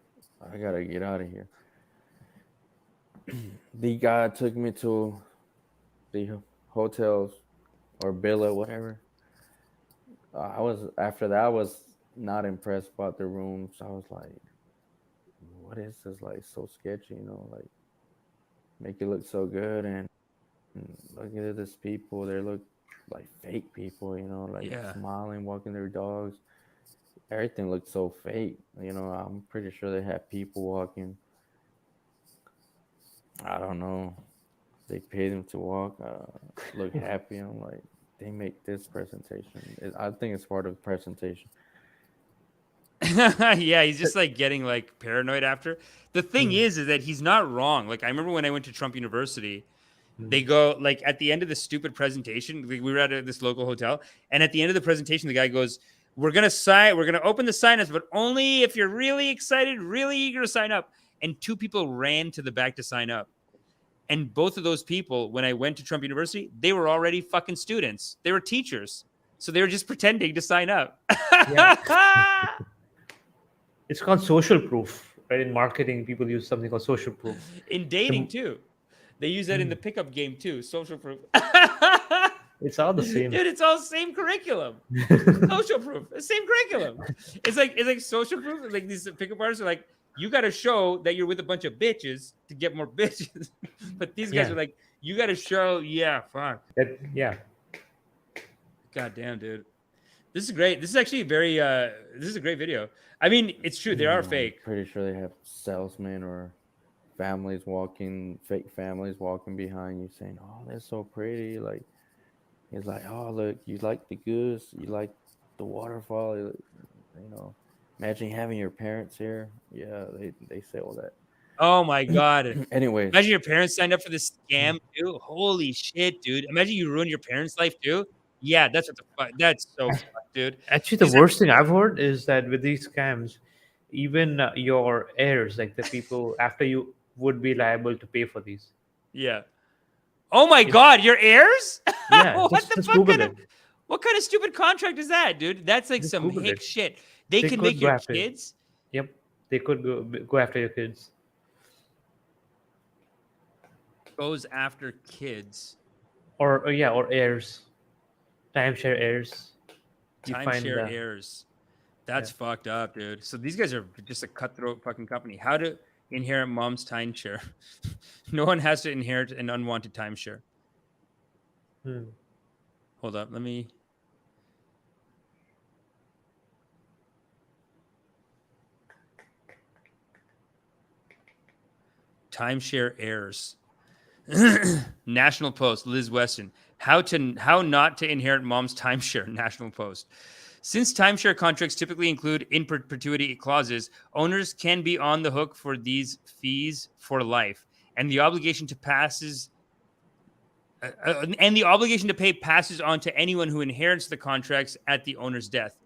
I gotta get out of here. The guy took me to the hotels or villa, whatever. I was after that. I was not impressed about the rooms. I was like, "What is this? Like so sketchy, you know? Like make it look so good, and look at this people. They look like fake people, you know, like Yeah. smiling, walking their dogs. Everything looked so fake. You know, I'm pretty sure they had people walking. I don't know. They paid them to walk, look happy. I'm like, they make this presentation. I think it's part of the presentation. Yeah, he's just like getting like paranoid after. The thing Mm. is that he's not wrong. Like I remember when I went to Trump University, Mm. they go like at the end of the stupid presentation, like, we were at this local hotel, and at the end of the presentation, the guy goes, we're gonna open the sign-ups, but only if you're really excited, really eager to sign up. And two people ran to the back to sign up. And both of those people, when I went to Trump University, they were already fucking students. They were teachers. So they were just pretending to sign up. Yeah. It's called social proof, right? In marketing, people use something called social proof. In dating The- too. They use that in the pickup game too. Social proof. It's all the same. Dude, it's all same curriculum. Social proof. Same curriculum. It's like social proof. Like these pickup artists are like, you got to show that you're with a bunch of bitches to get more bitches. But these guys Yeah. are like, you got to show, yeah, fuck. Yeah. God damn, dude. This is great. This is actually this is a great video. I mean, it's true. They are I'm fake. pretty sure they have salesmen or fake families walking behind you saying, "Oh, that's so pretty." Like it's like, "Oh, look, you like the goose, you like the waterfall, you know." Imagine having your parents here. Yeah, they say all that. Oh my God. Anyways, Imagine your parents signed up for this scam too. Holy shit, dude. Imagine you ruin your parents' life too. Yeah, that's what the fuck. That's so fucked, dude. Actually, the These are- worst thing I've heard is that with these scams, even your heirs, like the people after you, would be liable to pay for these. Yeah. Oh my God, your heirs? Yeah, What just, the just fuck Google kind it. of what kind of stupid contract is that, dude? That's like Just some Google hick it. shit. They They can could make go your after you. kids. Yep, they could go after your kids. Goes after kids. Or yeah, or heirs, timeshare heirs. You find Timeshare heirs. That's fucked up, dude. So these guys are just a cutthroat fucking company. How to inherit mom's timeshare? No one has to inherit an unwanted timeshare. Hold up, let me. Timeshare heirs. National Post, Liz Weston. How not to inherit mom's timeshare, National Post. Since timeshare contracts typically include in perpetuity clauses, owners can be on the hook for these fees for life, and the obligation to pay passes on to anyone who inherits the contracts at the owner's death.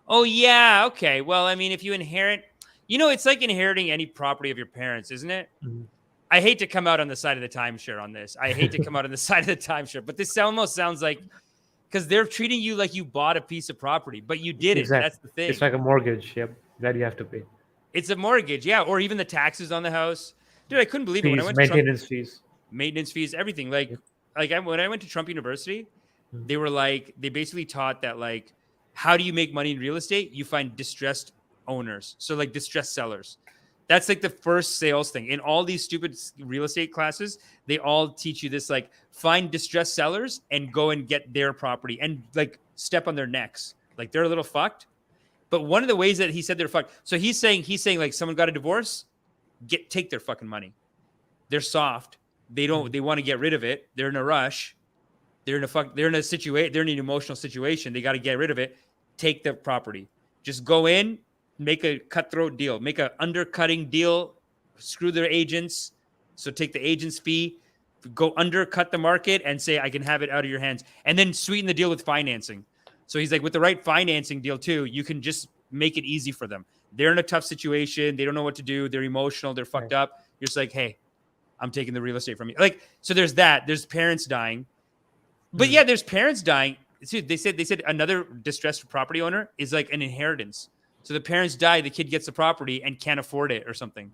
Oh yeah, okay. Well, I mean, if you inherit, it's like inheriting any property of your parents, isn't it? Mhm. I hate to come out on the side of the timeshare on this. I hate to come out on the side of the timeshare, but this almost sounds like, because they're treating you like you bought a piece of property, but you didn't. Exactly. That's the thing. It's like a mortgage. Yep, that you have to pay. It's a mortgage, yeah, or even the taxes on the house. Dude, I couldn't believe it when I Fees, went to Trump, maintenance fees. maintenance fees, everything. Like, Yep. when I went to Trump University, Mhm. they were like, they basically taught that like, how do you make money in real estate? You find distressed owners, so like distressed sellers. That's like the first sales thing in all these stupid real estate classes. They all teach you this, like find distressed sellers and go and get their property and like step on their necks. Like they're a little fucked. But one of the ways that he said they're fucked. So he's saying like someone got a divorce, take their fucking money. They're soft. They want to get rid of it. They're in a rush. They're in an emotional situation. They got to get rid of it. Take the property. Just go in, make a cutthroat deal, make an undercutting deal, screw their agents. So take the agent's fee, go undercut the market and say, I can have it out of your hands, and then sweeten the deal with financing. So he's like, with the right financing deal too, you can just make it easy for them. They're in a tough situation. They don't know what to do. They're emotional. They're fucked up. You're just like, hey, I'm taking the real estate from you. Like, so there's that. There's parents dying. But yeah, there's parents dying. See, they said another distressed property owner is like an inheritance. So the parents die, the kid gets the property and can't afford it or something.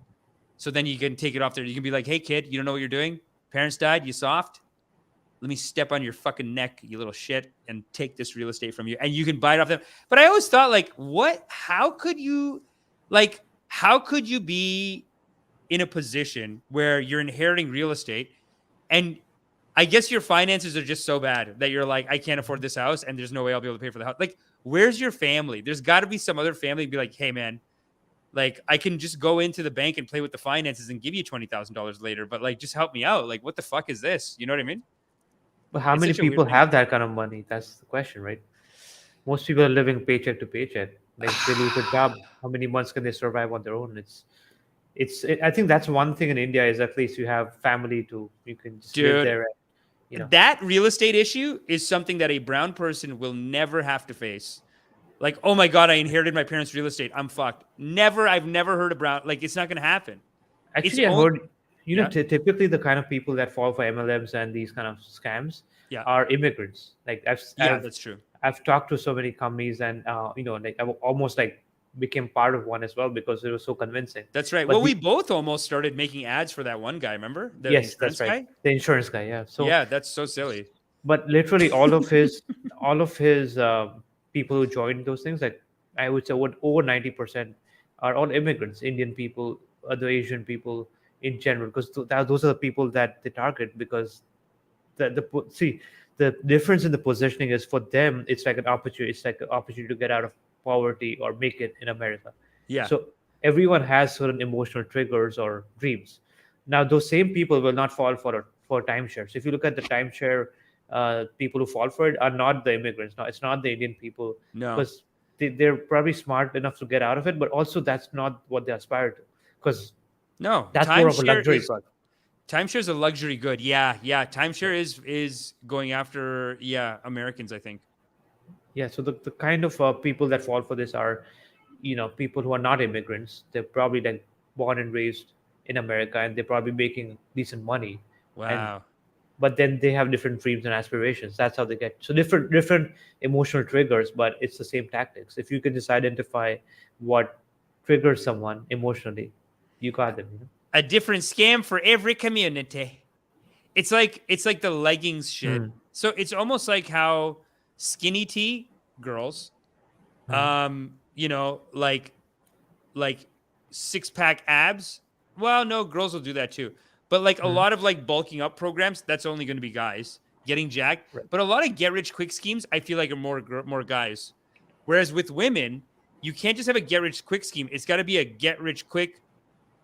So then you can take it off there. You can be like, hey, kid, you don't know what you're doing? Parents died, you soft? Let me step on your fucking neck, you little shit, and take this real estate from you. And you can buy it off them. But I always thought, like, how could you be in a position where you're inheriting real estate and I guess your finances are just so bad that you're like, I can't afford this house and there's no way I'll be able to pay for the house. Like, where's your family? There's got to be some other family be like, hey, man, like, I can just go into the bank and play with the finances and give you $20,000 later, but like, just help me out. Like, what the fuck is this? You know what I mean? But how many people have that kind of money? That's the question, right? Most people are living paycheck to paycheck. Like, they lose a job, how many months can they survive on their own? I think that's one thing in India is at least you have family you can just live there. And, that real estate issue is something that a brown person will never have to face. Like, oh my God, I inherited my parents' real estate. I'm fucked. I've never heard of brown. Like, it's not going to happen. Actually, I heard, typically the kind of people that fall for MLMs and these kind of scams are immigrants. Like, that's true. I've talked to so many companies and, like I've almost like became part of one as well because it was so convincing. That's right. But we both almost started making ads for that one guy, remember? Yes, that's right. The insurance guy, yeah. So yeah, that's so silly. But literally all of his people who joined those things, like I would say over 90% are all immigrants, Indian people, other Asian people in general, because those are the people that they target because the difference in the positioning is for them, it's like an opportunity. It's like an opportunity to get out of poverty or make it in America. Yeah. So everyone has certain emotional triggers or dreams. Now, those same people will not fall for timeshare. So if you look at the timeshare, people who fall for it are not the immigrants. No, it's not the Indian people. No. Because they're probably smart enough to get out of it, but also that's not what they aspire to. Because that's more of a luxury product. Timeshare is a luxury good. Yeah. Timeshare is going after Americans, I think. Yeah, so the kind of people that fall for this are, people who are not immigrants. They're probably like born and raised in America, and they're probably making decent money. Wow. But then they have different dreams and aspirations. That's how they get. So different emotional triggers, but it's the same tactics. If you can just identify what triggers someone emotionally, you got them. A different scam for every community. It's like the leggings shit. So it's almost like how skinny tea girls, like 6-pack abs. Well, no, girls will do that too. But like a lot of like bulking up programs, that's only going to be guys getting jacked. Right. But a lot of get rich quick schemes, I feel like are more guys. Whereas with women, you can't just have a get rich quick scheme. It's got to be a get rich quick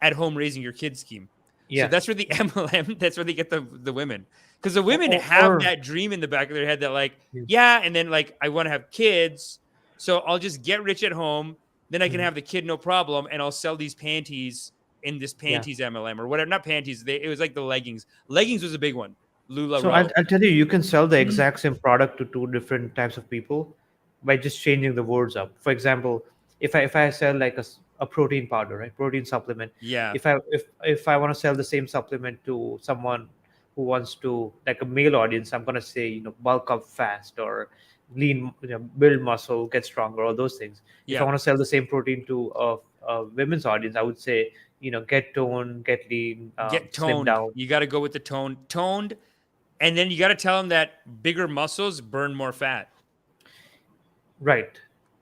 at home raising your kids scheme. Yeah. So that's where the MLM, that's where they get the women. Because the women have that dream in the back of their head that like, and then like, I want to have kids. So I'll just get rich at home. Then I can have the kid, no problem. And I'll sell these panties in this panties MLM or whatever. Not panties. It was like the leggings. Leggings was a big one. Lula. So I'll tell you, you can sell the exact same product to two different types of people by just changing the words up. For example, if I sell like a protein powder, right? Protein supplement. Yeah. If I want to sell the same supplement to someone who wants to, like a male audience, I'm going to say, bulk up fast or lean, build muscle, get stronger, all those things. If I want to sell the same protein to a women's audience, I would say, get toned, get lean, get toned. Slim down. You got to go with the toned. And then you got to tell them that bigger muscles burn more fat. Right.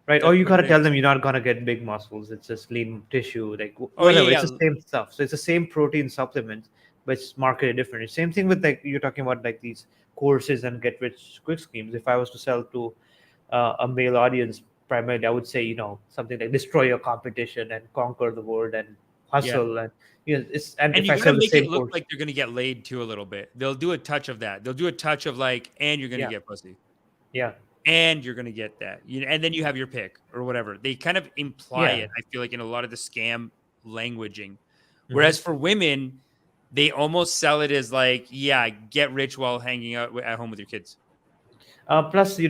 Or you got to tell them you're not going to get big muscles. It's just lean tissue. Like, whatever. It's the same stuff. So it's the same protein supplement, but it's marketed differently. Same thing with like, you're talking about like these courses and get rich quick schemes. If I was to sell to a male audience, primarily, I would say, something like destroy your competition and conquer the world and hustle. And if I sell the same look like they're going to get laid too a little bit. They'll do a touch of that. They'll do a touch of like, and you're going to get pussy. Yeah. And you're going to get that. And then you have your pick or whatever. They kind of imply it, I feel like, in a lot of the scam languaging. Whereas for women, they almost sell it as like, yeah, get rich while hanging out at home with your kids. Plus,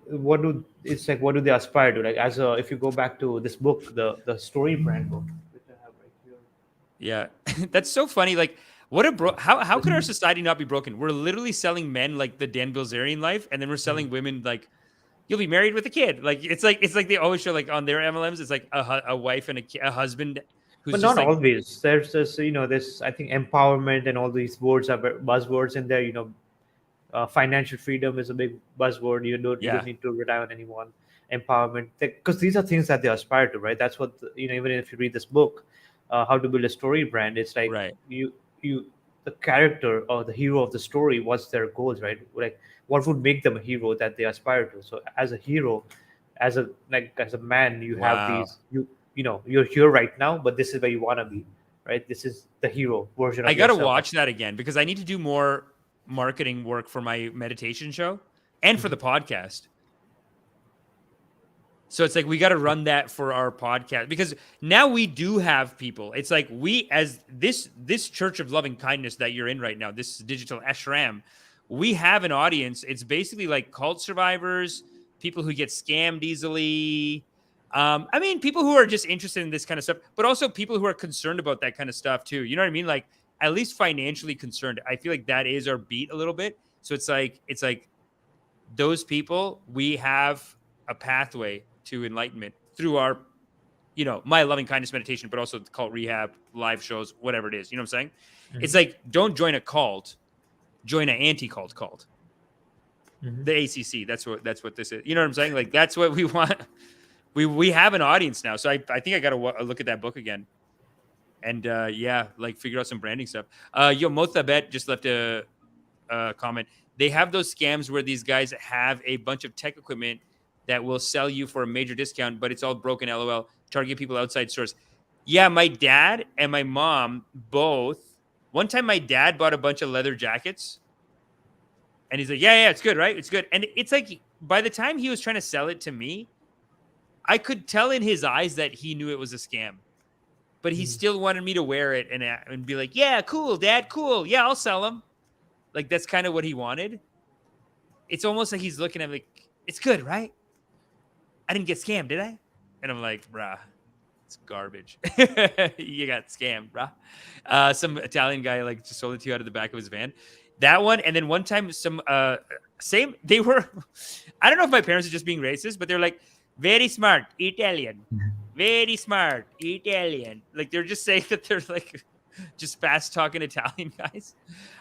what do they aspire to? Like, if you go back to this book, the story brand book, which I have right here. Yeah, that's so funny. Like, how could our society not be broken? We're literally selling men like the Dan Bilzerian life, and then we're selling women like you'll be married with a kid. Like it's like they always show like on their MLMs, it's like a wife and a husband who's But just not like always. There's this, this, I think, empowerment and all these words are buzzwords in there. Financial freedom is a big buzzword. You Yeah. don't need to rely on anyone. Empowerment, because these are things that they aspire to, right? That's what even if you read this book, How to Build a Story Brand, it's like right. you the character or the hero of the story. What's their goals, right? Like what would make them a hero that they aspire to? So as a hero, as a man, you have Wow. these you're here right now, but this is where you want to be, right? This is the hero version of I gotta yourself. watch that again because I need to do more marketing work for my meditation show and for the podcast. So it's like we got to run that for our podcast because now we do have people. It's like we, as this Church of Loving Kindness that you're in right now, this digital ashram, we have an audience. It's basically like cult survivors, people who get scammed easily. I mean, people who are just interested in this kind of stuff, but also people who are concerned about that kind of stuff too. You know what I mean? Like at least financially concerned. I feel like that is our beat a little bit. So it's like those people, we have a pathway to enlightenment through our, my loving kindness meditation, but also the cult rehab, live shows, whatever it is. You know what I'm saying? Mhm. It's like, don't join a cult, join an anti-cult cult. Mhm. The ACC. That's what this is. You know what I'm saying? Like that's what we want. We have an audience now. So I think I got to look at that book again. And like figure out some branding stuff. Yo, Mothabet just left a comment. They have those scams where these guys have a bunch of tech equipment that will sell you for a major discount, but it's all broken, LOL. Target people outside stores. Yeah, my dad and my mom both. One time my dad bought a bunch of leather jackets. And he's like, yeah, it's good, right? It's good. And it's like, by the time he was trying to sell it to me, I could tell in his eyes that he knew it was a scam. But he still wanted me to wear it and be like, yeah, cool, Dad, cool. Yeah, I'll sell them. Like, that's kind of what he wanted. It's almost like he's looking at me like, it's good, right? I didn't get scammed, did I? And I'm like, brah, it's garbage. You got scammed, brah. Some Italian guy like just sold it to you out of the back of his van. That one. And then one time they were, I don't know if my parents are just being racist, but they're like, very smart Italian. Very smart Italian. Like they're just saying that they're like just fast talking Italian guys.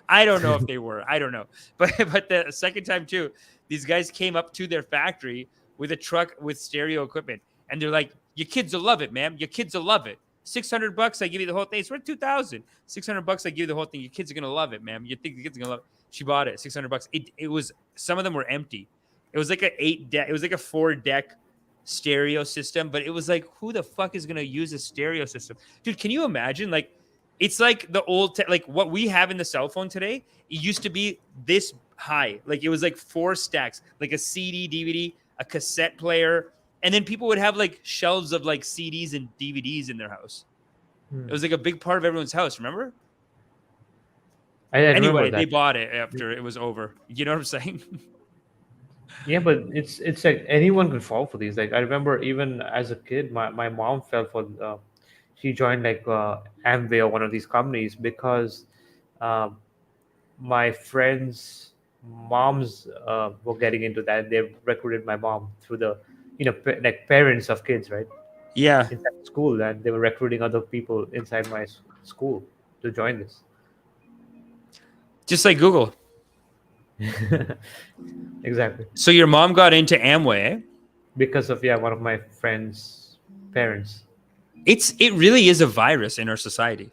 I don't know if they were. I don't know. But the second time too, these guys came up to their factory with a truck with stereo equipment. And they're like, your kids will love it, ma'am. Your kids will love it. $600, I give you the whole thing. It's worth $2,000. $600, I give you the whole thing. Your kids are gonna love it, ma'am. You think the kids are gonna love it? She bought it, $600. It was, some of them were empty. It was like it was like a 4-deck stereo system, but it was like, who the fuck is gonna use a stereo system, dude? Can you imagine? Like, it's like the old like what we have in the cell phone today. It used to be this high, like it was like 4 stacks, like a CD, DVD, a cassette player, and then people would have like shelves of like CDs and DVDs in their house. It was like a big part of everyone's house. Remember? Anyway, they bought it after it was over. You know what I'm saying? Yeah, but it's like anyone can fall for these. Like I remember even as a kid, my mom fell for. She joined like Amway or one of these companies because my friends' moms were getting into that. They recruited my mom through the like parents of kids, right? Yeah. Inside school, and they were recruiting other people inside my school to join this. Just like Google. Exactly. So your mom got into Amway, eh? Because of one of my friends' parents. It really is a virus in our society.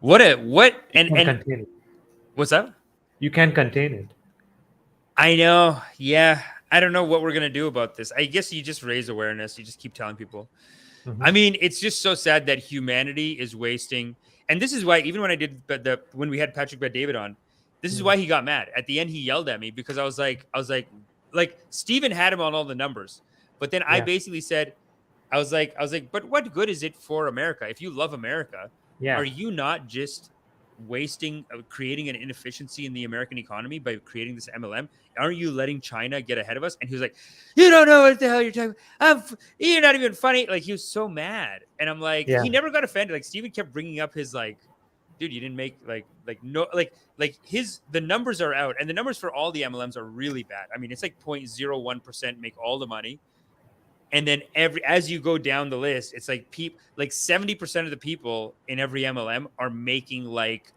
Contain it. What's that? You can contain it. I know. Yeah. I don't know what we're going to do about this. I guess you just raise awareness. You just keep telling people. Mhm. I mean, it's just so sad that humanity is wasting. And this is why, even when I did when we had Patrick Bet-David on, this is why he got mad. At the end, he yelled at me because I was like, Steven had him on all the numbers. But then I basically said, I was like, but what good is it for America? If you love America, are you not just wasting, creating an inefficiency in the American economy by creating this MLM? Aren't you letting China get ahead of us? And he was like, you don't know what the hell you're talking about. You're not even funny. Like, he was so mad. And I'm like, Yeah. he never got offended. Like, Steven kept bringing up his like, dude, you didn't make the numbers are out, and the numbers for all the MLMs are really bad. I mean, it's like 0.01% make all the money. And then as you go down the list, it's like 70% of the people in every MLM are making like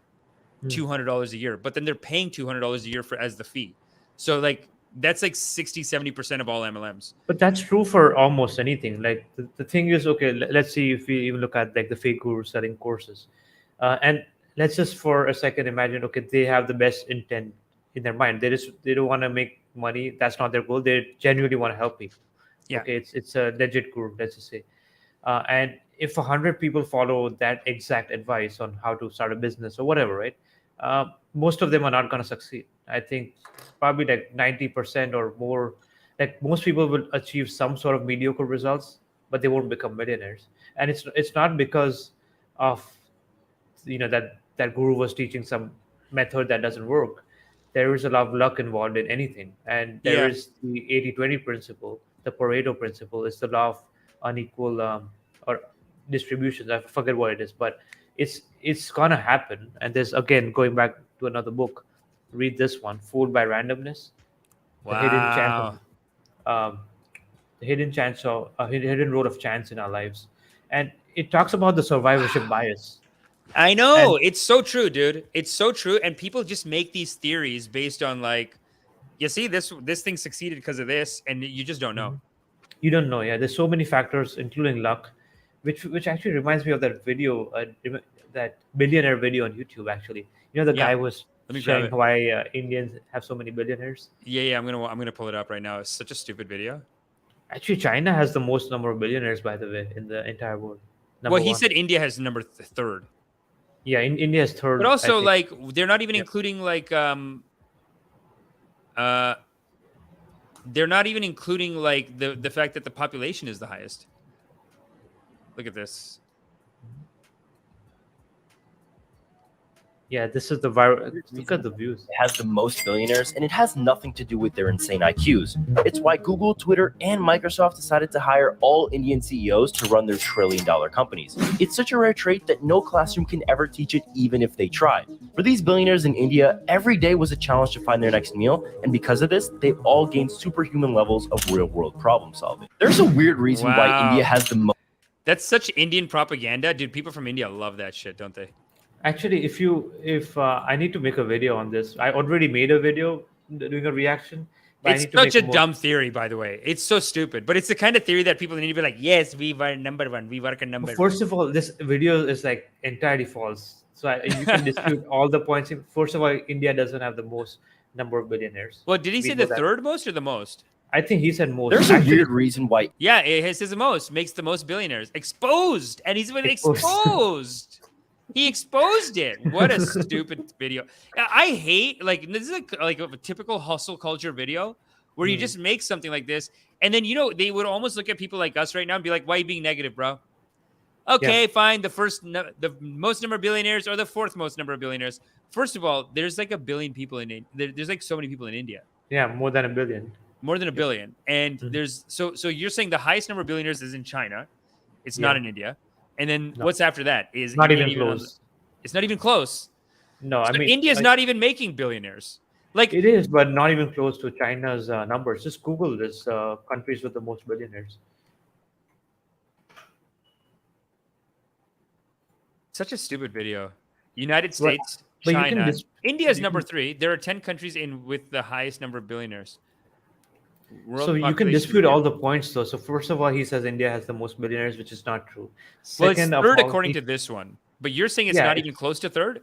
$200 a year, but then they're paying $200 a year as the fee. So like that's like 60-70% of all MLMs. But that's true for almost anything. Like the thing is, okay, let's see if we even look at like the fake gurus selling courses, and let's just for a second imagine, okay, they have the best intent in their mind. They don't want to make money. That's not their goal. They genuinely want to help people. Yeah. Okay, it's a legit guru, let's just say. And if 100 people follow that exact advice on how to start a business or whatever, right? Most of them are not going to succeed. I think probably like 90% or more, like most people will achieve some sort of mediocre results, but they won't become millionaires. And it's not because of, that guru was teaching some method that doesn't work. There is a lot of luck involved in anything. And there is the 80-20 principle. The Pareto principle is the law of unequal or distributions. I forget what it is, but it's gonna happen. And there's, again, going back to another book, read this one, Fooled by Randomness. Wow. The hidden role of chance in our lives. And it talks about the survivorship bias. I know. It's so true, dude. It's so true. And people just make these theories based on like, you see, this thing succeeded because of this, and you just don't know. You don't know. Yeah, there's so many factors, including luck, which actually reminds me of that video, that billionaire video on YouTube. Actually, the guy was showing why Indians have so many billionaires. Yeah. I'm gonna pull it up right now. It's such a stupid video. Actually, China has the most number of billionaires, by the way, in the entire world. He said India has number third. Yeah, India is third. But also, like, they're not even including like they're not even including like the fact that the population is the highest. Look at this. Yeah, this is the viral. Look at the views. It has the most billionaires, and it has nothing to do with their insane IQs. It's why Google, Twitter, and Microsoft decided to hire all Indian CEOs to run their trillion-dollar companies. It's such a rare trait that no classroom can ever teach it, even if they try. For these billionaires in India, every day was a challenge to find their next meal, and because of this, they've all gained superhuman levels of real-world problem solving. There's a weird reason why India has the most. That's such Indian propaganda, dude. People from India love that shit, don't they? Actually, if I need to make a video on this, I already made a video doing a reaction. It's such a dumb theory, by the way. It's so stupid, but it's the kind of theory that people need to be like, yes, we were number one. We work at number one. First of all, this video is like entirely false. So you can dispute all the points. First of all, India doesn't have the most number of billionaires. Well, did he say the third most or the most? I think he said most. There's a weird reason why. Yeah, it says the most. Makes the most billionaires. Exposed. And he's been exposed. He exposed it. What a stupid video. I hate, like, this is like a typical hustle culture video where you just make something like this. And then, they would almost look at people like us right now and be like, why are you being negative, bro? Okay, fine. The most number of billionaires or the fourth most number of billionaires. First of all, there's like a billion people there's like so many people in India. Yeah, more than a billion. More than a billion. And there's, so you're saying the highest number of billionaires is in China. It's not in India. And then what's after that is not even close. It's not even close. No, so I mean, India's not even making billionaires. Like it is, but not even close to China's numbers. Just Google this countries with the most billionaires. Such a stupid video. United States, China, India's number 3. There are 10 countries with the highest number of billionaires. So you can dispute all the points, though. So first of all, he says India has the most billionaires, which is not true. Second, well, it's third according to this one. But you're saying it's not even close to third?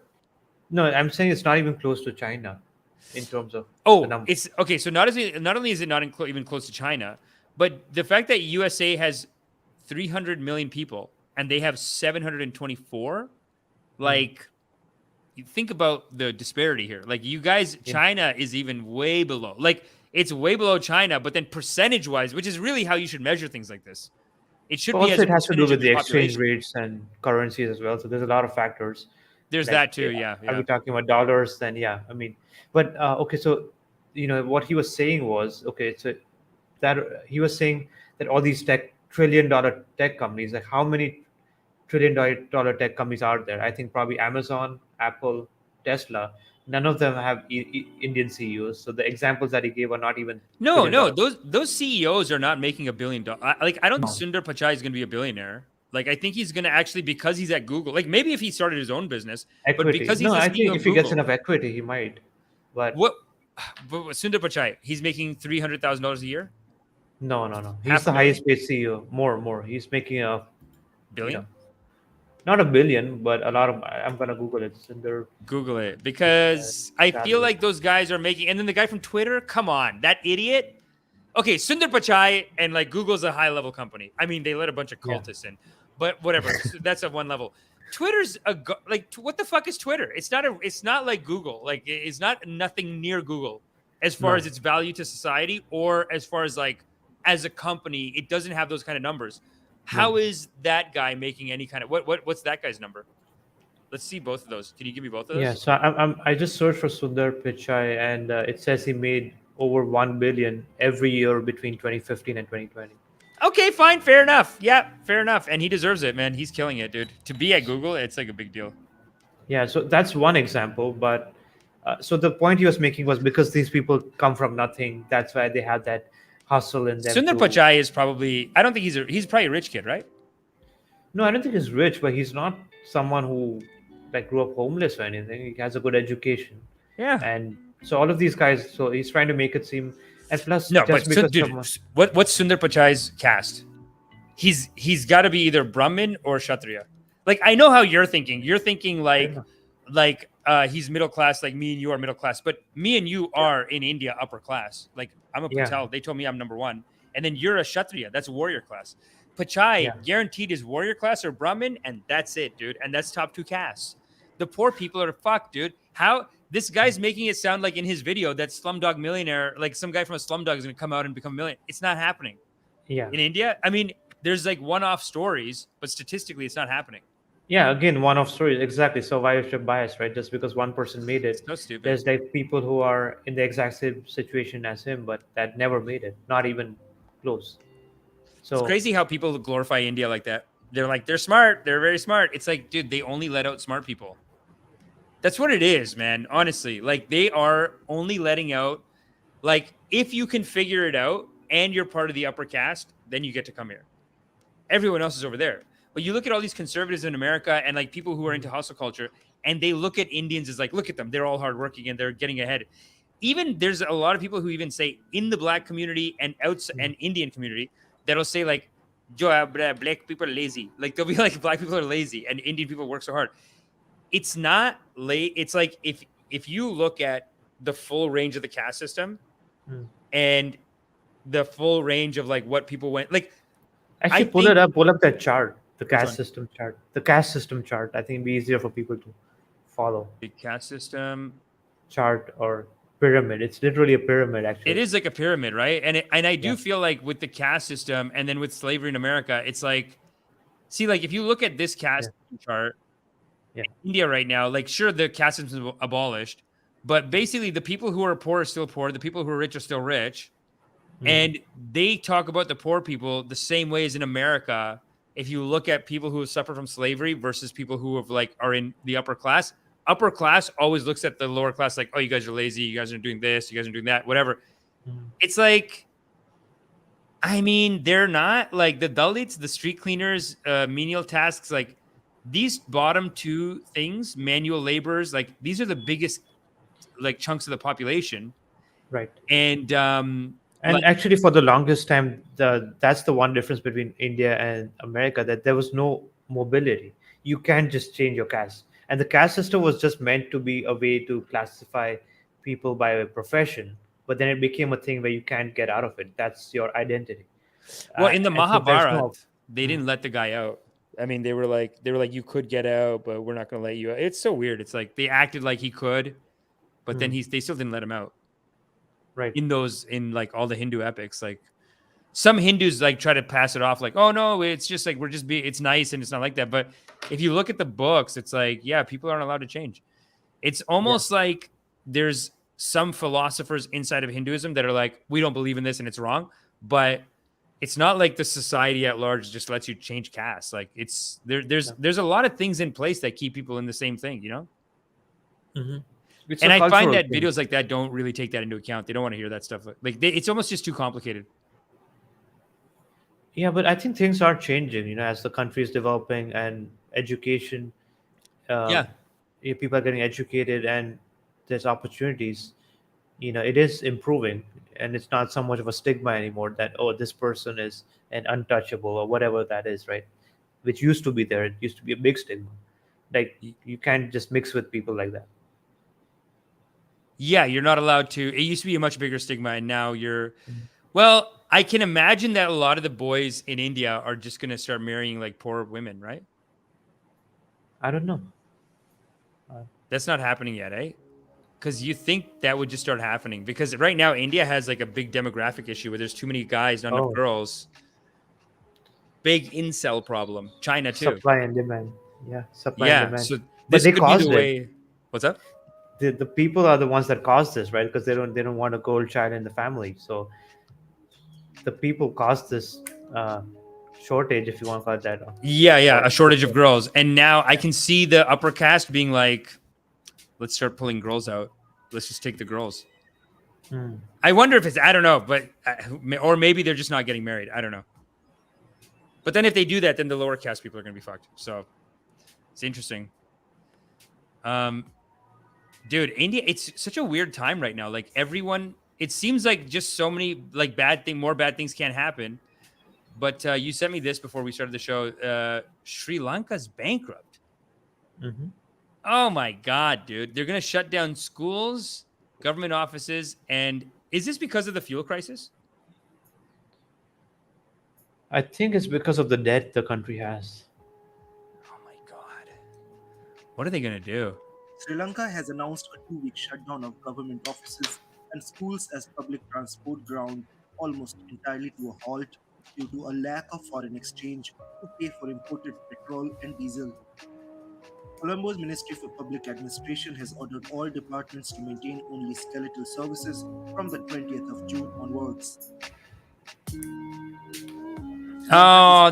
No, I'm saying it's not even close to China in terms of the numbers. It's okay. So not only is it not even close to China, but the fact that USA has 300 million people and they have 724, like, you think about the disparity here. Like, you guys, China is even way below. Like, it's way below China, but then percentage-wise, which is really how you should measure things like this. It should be. Also, it has to do with the exchange rates and currencies as well. So there's a lot of factors. There's Like, that too. yeah, Yeah. are we talking about dollars? Then yeah, I mean, but okay, so what he was saying was okay. So that he was saying that all these trillion-dollar tech companies, like how many trillion-dollar tech companies are there? I think probably Amazon, Apple, Tesla. None of them have Indian CEOs. So the examples that he gave are not even No, trillion no, dollar. those CEOs are not making $1 billion. Like, I don't No. think Sundar Pichai is going to be a billionaire. Like, I think he's going to actually, because he's at Google. Like, maybe if he started his own business, but Equity. because No, he's the I CEO think of if he gets Google, enough equity, he might. But what? But Sundar Pichai, he's making $300,000 a year, no. He's half a the million, highest paid CEO. More. He's making billion. not a billion, but a lot of. I'm gonna Google it. Sundar Google it, because I feel salary. like those guys are making. And then the guy from Twitter, come on, that idiot. Okay, Sundar Pichai and like Google's a high level company. I mean, they let a bunch of Yeah. cultists in, but whatever. So that's at one level. Twitter's like, what the fuck is Twitter? It's not like Google. Like, it's nothing near Google as far No. as its value to society, or as far as like as a company. It doesn't have those kind of numbers. How is that guy making any kind of what's that guy's number? Let's see both of those. Can you give me both of those? Yeah, so I just searched for Sundar Pichai, and it says he made over 1 billion every year between 2015 and 2020. Okay, fine, fair enough. Yeah, fair enough. And he deserves it, man. He's killing it, dude. To be at Google, it's like a big deal. Yeah, so that's one example. But so the point he was making was because these people come from nothing, that's why they have that hustle in them. Sundar Pichai is probably, I don't think he's probably a rich kid, right? No, I don't think he's rich, but he's not someone who like grew up homeless or anything. He has a good education, Yeah. and so all of these guys. So he's trying to make it seem, and plus, No, just but because dude, someone, what's Sundar Pichai's caste? He's got to be either Brahmin or Kshatriya. Like, I know how you're thinking. You're thinking like he's middle class, like me and you are middle class. But me and you are in India upper class. Like, I'm a Yeah. Patel. They told me I'm number one. And then you're a Kshatriya. That's warrior class. Pichai Yeah. guaranteed is warrior class or Brahmin, and that's it, dude. And that's top two castes. The poor people are fucked, dude. How this guy's making it sound like in his video that Slumdog Millionaire, like some guy from a Slumdog is going to come out and become a millionaire. It's not happening yeah, in India. I mean, there's like one-off stories, but statistically, it's not happening. yeah. Again, one of stories exactly. So why is your bias, right? Just because one person made It's it, so stupid. there's like people who are in the exact same situation as him, but that never made it, not even close. So It's crazy how people glorify India like that. They're like, they're smart. They're very smart. It's like, dude, they only let out smart people. That's what it is, man. Honestly, like, they are only letting out, like, if you can figure it out and you're part of the upper caste, then you get to come here. Everyone else is over there. But you look at all these conservatives in America and like people who are into hustle culture, and they look at Indians as like, look at them. They're all hardworking and they're getting ahead. Even there's a lot of people who even say in the black community and outside and Indian community that'll say like, black people are lazy. Like, they'll be like, black people are lazy and Indian people work so hard. It's not late. It's like if you look at the full range of the caste system and the full range of like what people went, like, actually, I pull think- pull up that chart, the Which caste one? system chart, the caste system chart. I think it'd be easier for people to follow. the caste system, Chart or pyramid. It's literally a pyramid, actually. it is like a pyramid, right? And I do Yeah. feel like with the caste system and then with slavery in America, it's like, see, like if you look at this caste chart, Yeah. in India right now, like sure the caste system is abolished, but basically the people who are poor are still poor, the people who are rich are still rich, and they talk about the poor people the same way as in America. If you look at people who have suffered from slavery versus people who have like are in the upper class always looks at the lower class like, oh, you guys are lazy, you guys are doing this, you guys are doing that, whatever. It's like, I mean, they're not like the Dalits, the street cleaners, menial tasks, like these bottom two things, manual laborers, like these are the biggest like chunks of the population. Right. And And actually, for the longest time, that's the one difference between India and America, that there was no mobility. You can't just change your caste. And the caste system was just meant to be a way to classify people by a profession. But then it became a thing where you can't get out of it. That's your identity. well, in the and so there's Mahabharata, no- they didn't let the guy out. I mean, they were like, you could get out, but we're not going to let you out. It's so weird. It's like they acted like he could, but then they still didn't let him out. Right. In like all the Hindu epics, like some Hindus like try to pass it off like, oh no, it's just like it's nice and it's not like that. But if you look at the books, it's like, yeah, people aren't allowed to change. It's almost like there's some philosophers inside of Hinduism that are like, we don't believe in this and it's wrong. But it's not like the society at large just lets you change caste. Like there's a lot of things in place that keep people in the same thing, you know? It's And a I find cultural that thing. videos like that don't really take that into account. They don't want to hear that stuff. Like it's almost just too complicated. Yeah, but I think things are changing, as the country is developing and education, Yeah. people are getting educated and there's opportunities. It is improving, and it's not so much of a stigma anymore that, oh, this person is an untouchable or whatever that is, right? Which used to be there. It used to be a big stigma. Like you can't just mix with people like that. Yeah, you're not allowed to. It used to be a much bigger stigma, and now well, I can imagine that a lot of the boys in India are just going to start marrying like poor women, right? I don't know. That's not happening yet, eh? Because you think that would just start happening. Because right now, India has like a big demographic issue where there's too many guys, not enough girls. Big incel problem. China too. Supply and demand. Yeah, supply and Yeah. demand. So But this they could be caused the it. way. What's up? The people are the ones that caused this, right? Because they don't want a gold child in the family. So the people caused this shortage, if you want to call it that. Yeah, a shortage of girls. And now I can see the upper caste being like, let's start pulling girls out. Let's just take the girls. I wonder if I don't know, but or maybe they're just not getting married. I don't know. But then if they do that, then the lower caste people are going to be fucked. So it's interesting. Dude, India, it's such a weird time right now. Like everyone, it seems like just so many like more bad things can't happen. But you sent me this before we started the show. Sri Lanka's bankrupt. Oh my God, dude. They're going to shut down schools, government offices. And is this because of the fuel crisis? I think it's because of the debt the country has. Oh my God. What are they going to do? Sri Lanka has announced a 2-week shutdown of government offices and schools as public transport ground almost entirely to a halt due to a lack of foreign exchange to pay for imported petrol and diesel. Colombo's Ministry for Public Administration has ordered all departments to maintain only skeletal services from the 20th of June onwards. Oh,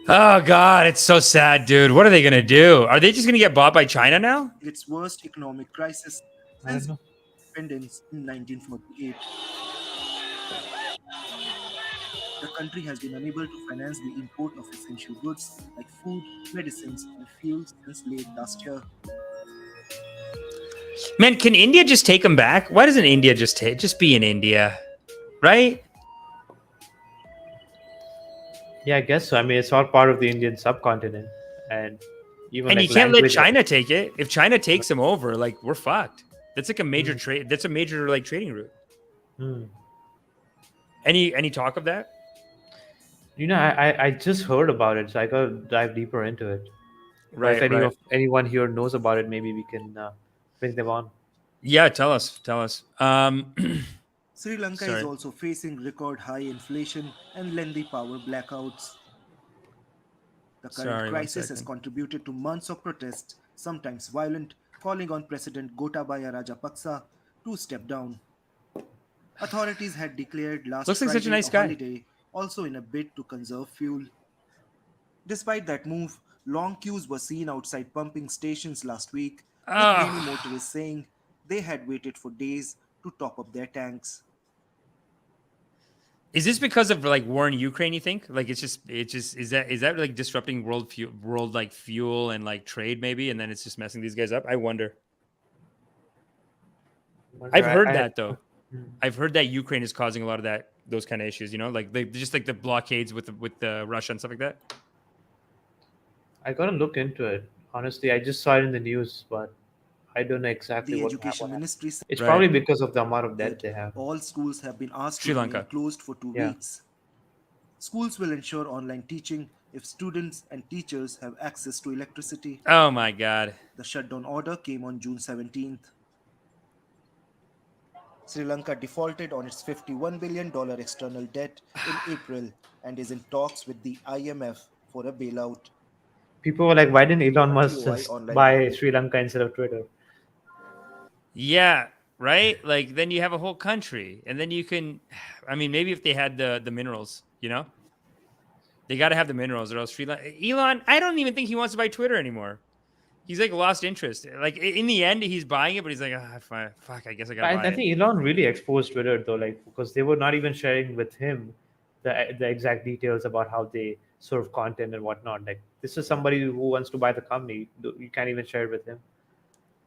oh God, it's so sad, dude. What are they gonna do? Are they just gonna get bought by China now? Its worst economic crisis since independence in 1948. The country has been unable to finance the import of essential goods like food, medicines, and fuels since late last year. Man, can India just take them back? Why doesn't India just be in India, right? Yeah, I guess so. I mean, it's all part of the Indian subcontinent, and even And like you can't let language- China take it. If China takes them over, like we're fucked. That's like a major trade. That's a major like trading route. Any talk of that? I just heard about it, so I gotta dive deeper into it. Right. If anyone here knows about it, maybe we can bring them on. Yeah, tell us. Sri Lanka is also facing record high inflation and lengthy power blackouts. The current crisis has contributed to months of protests, sometimes violent, calling on President Gotabaya Rajapaksa to step down. Authorities had declared last Friday a holiday, also in a bid to conserve fuel. Despite that move, long queues were seen outside pumping stations last week, with many motorists saying they had waited for days to top up their tanks. Is this because of like war in Ukraine? You think like it's just is that like disrupting world like fuel and like trade maybe, and then it's just messing these guys up? I wonder. I've heard that though. I've heard that Ukraine is causing a lot of those kind of issues. You know, like just like the blockades with the Russia and stuff like that. I gotta look into it. Honestly, I just saw it in the news, but I don't know exactly The what Education Ministry said it's probably because of the amount of debt they have. all schools have been asked Sri to Lanka. remain closed for 2 weeks. Schools will ensure online teaching if students and teachers have access to electricity. Oh my God. The shutdown order came on June 17th. Sri Lanka defaulted on its $51 billion external debt in April and is in talks with the IMF for a bailout. People were like, why didn't Elon A Musk TOI just online buy report. Sri Lanka instead of Twitter? Yeah, right. Like then you have a whole country, and then you can. I mean, maybe if they had the minerals, they got to have the minerals, or else Sri Lanka. Elon, I don't even think he wants to buy Twitter anymore. He's like lost interest. Like in the end, he's buying it, but he's like, fuck, I guess I gotta I, buy I it. think Elon really exposed Twitter though, like because they were not even sharing with him the exact details about how they serve content and whatnot. Like this is somebody who wants to buy the company. You can't even share it with him.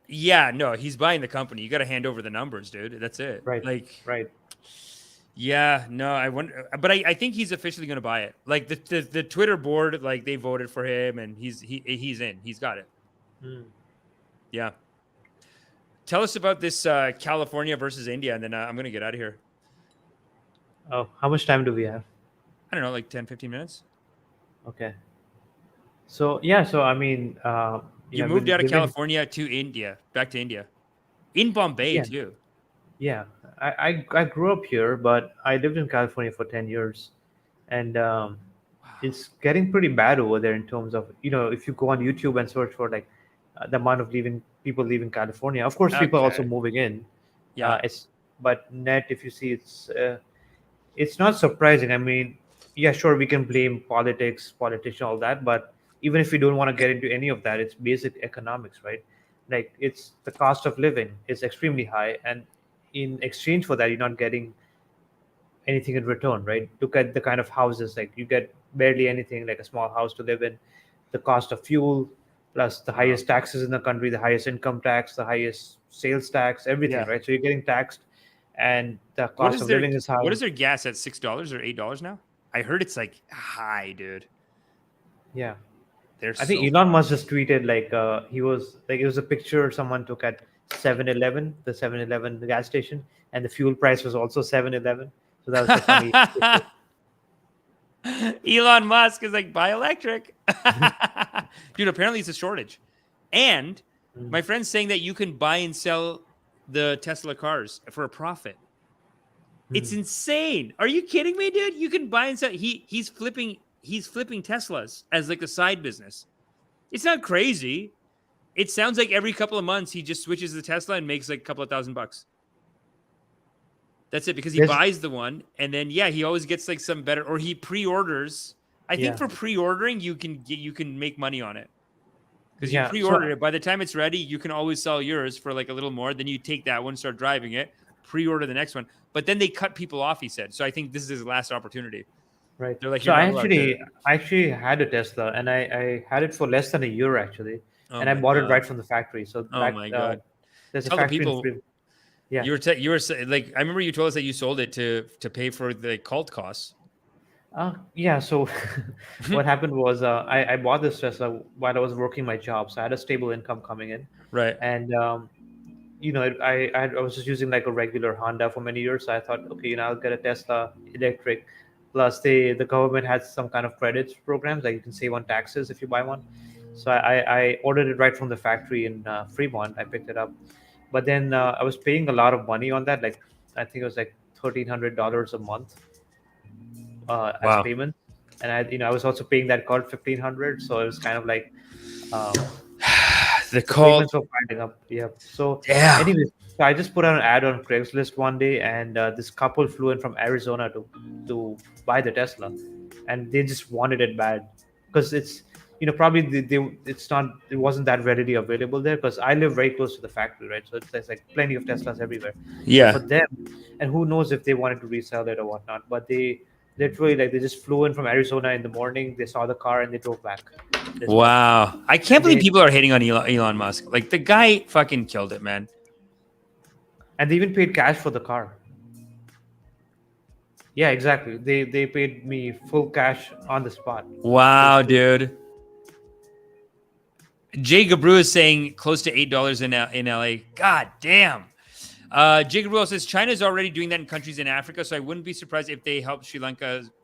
Yeah, no, he's buying the company. You got to hand over the numbers, dude. That's it. Right. Like, Right. yeah, no, I wonder, but I think he's officially going to buy it. Like the Twitter board, like they voted for him, and he's in. He's got it. Hmm. Yeah. Tell us about this California versus India, and then I'm going to get out of here. Oh, how much time do we have? I don't know, like 10, 15 minutes. Okay. So yeah, so I mean, You yeah, moved out of living, California to India, back to India, in Bombay yeah, too. yeah. I grew up here, but I lived in California for 10 years, and it's getting pretty bad over there in terms of if you go on YouTube and search for like the amount of people leaving California. Of course, people are also Okay. moving in. Yeah. It's but net if you see it's not surprising. I mean, yeah, sure, we can blame politics, politician, all that, but even if we don't want to get into any of that, it's basic economics, right? Like it's the cost of living is extremely high, and in exchange for that, you're not getting anything in return, right? Look at the kind of houses, like you get barely anything, like a small house to live in. The cost of fuel, plus the Wow. highest taxes in the country, the highest income tax, the highest sales tax, everything, Yeah. right? So you're getting taxed, and the What cost is of their living is high. what is their gas at $6 or $8 now? I heard it's like high, dude. Yeah, They're I think so Elon Musk just tweeted like he was like it was a picture someone took at 7-Eleven, the 7-Eleven gas station, and the fuel price was also 7-Eleven. So that was the funny picture. Elon Musk is like buy electric. Dude, apparently it's a shortage. And Mm. my friend's saying that you can buy and sell the Tesla cars for a profit. It's Mm. insane. Are you kidding me, dude? You can buy and sell. He's flipping Teslas as like a side business. It's not crazy. It sounds like every couple of months he just switches the Tesla and makes like a couple of $1,000. That's it, because he There's buys the one and then he always gets like some better, or he pre-orders. I think yeah, for pre-ordering you can make money on it. Because you yeah. pre-order it, by the time it's ready, you can always sell yours for like a little more. Then you take that one, start driving it, pre-order the next one. But then they cut people off, he said. So I think this is his last opportunity. Right. They're like, So you're I not allowed to. actually had a Tesla, and I had it for less than a year actually, Oh and I my bought it God. right from the factory. So Oh my God. there's a Tell the factory in people. Fre- yeah. You were like, I remember you told us that you sold it to pay for the cult costs. Yeah. So what happened was I bought this Tesla while I was working my job, so I had a stable income coming in, Right. and I was just using like a regular Honda for many years. So I thought, okay, I'll get a Tesla electric. Plus, the government has some kind of credits programs, like you can save on taxes if you buy one. So I ordered it right from the factory in Fremont. I picked it up, but then I was paying a lot of money on that. Like I think it was like $1,300 a month as Wow. payment, and I was also paying that card 1,500. So it was kind of like um, The the cult. payments were piling up. Yeah. So, Yeah. anyways, so I just put out an ad on Craigslist one day, and this couple flew in from Arizona to buy the Tesla, and they just wanted it bad because it's probably it wasn't that readily available there because I live very close to the factory, right? So there's like plenty of Teslas everywhere. So Yeah. for them, and who knows if they wanted to resell it or whatnot, but they literally like they just flew in from Arizona in the morning. They saw the car and they drove back. That's all. Wow. I can't believe They people are hating on Elon Musk. Like the guy fucking killed it, man. and they even paid cash for the car. Yeah, exactly. They paid me full cash on the spot. Wow, dude. Jay Gabru is saying close to $8 in LA. God damn. Jay Gabru says China is already doing that in countries in Africa, so I wouldn't be surprised if they help Sri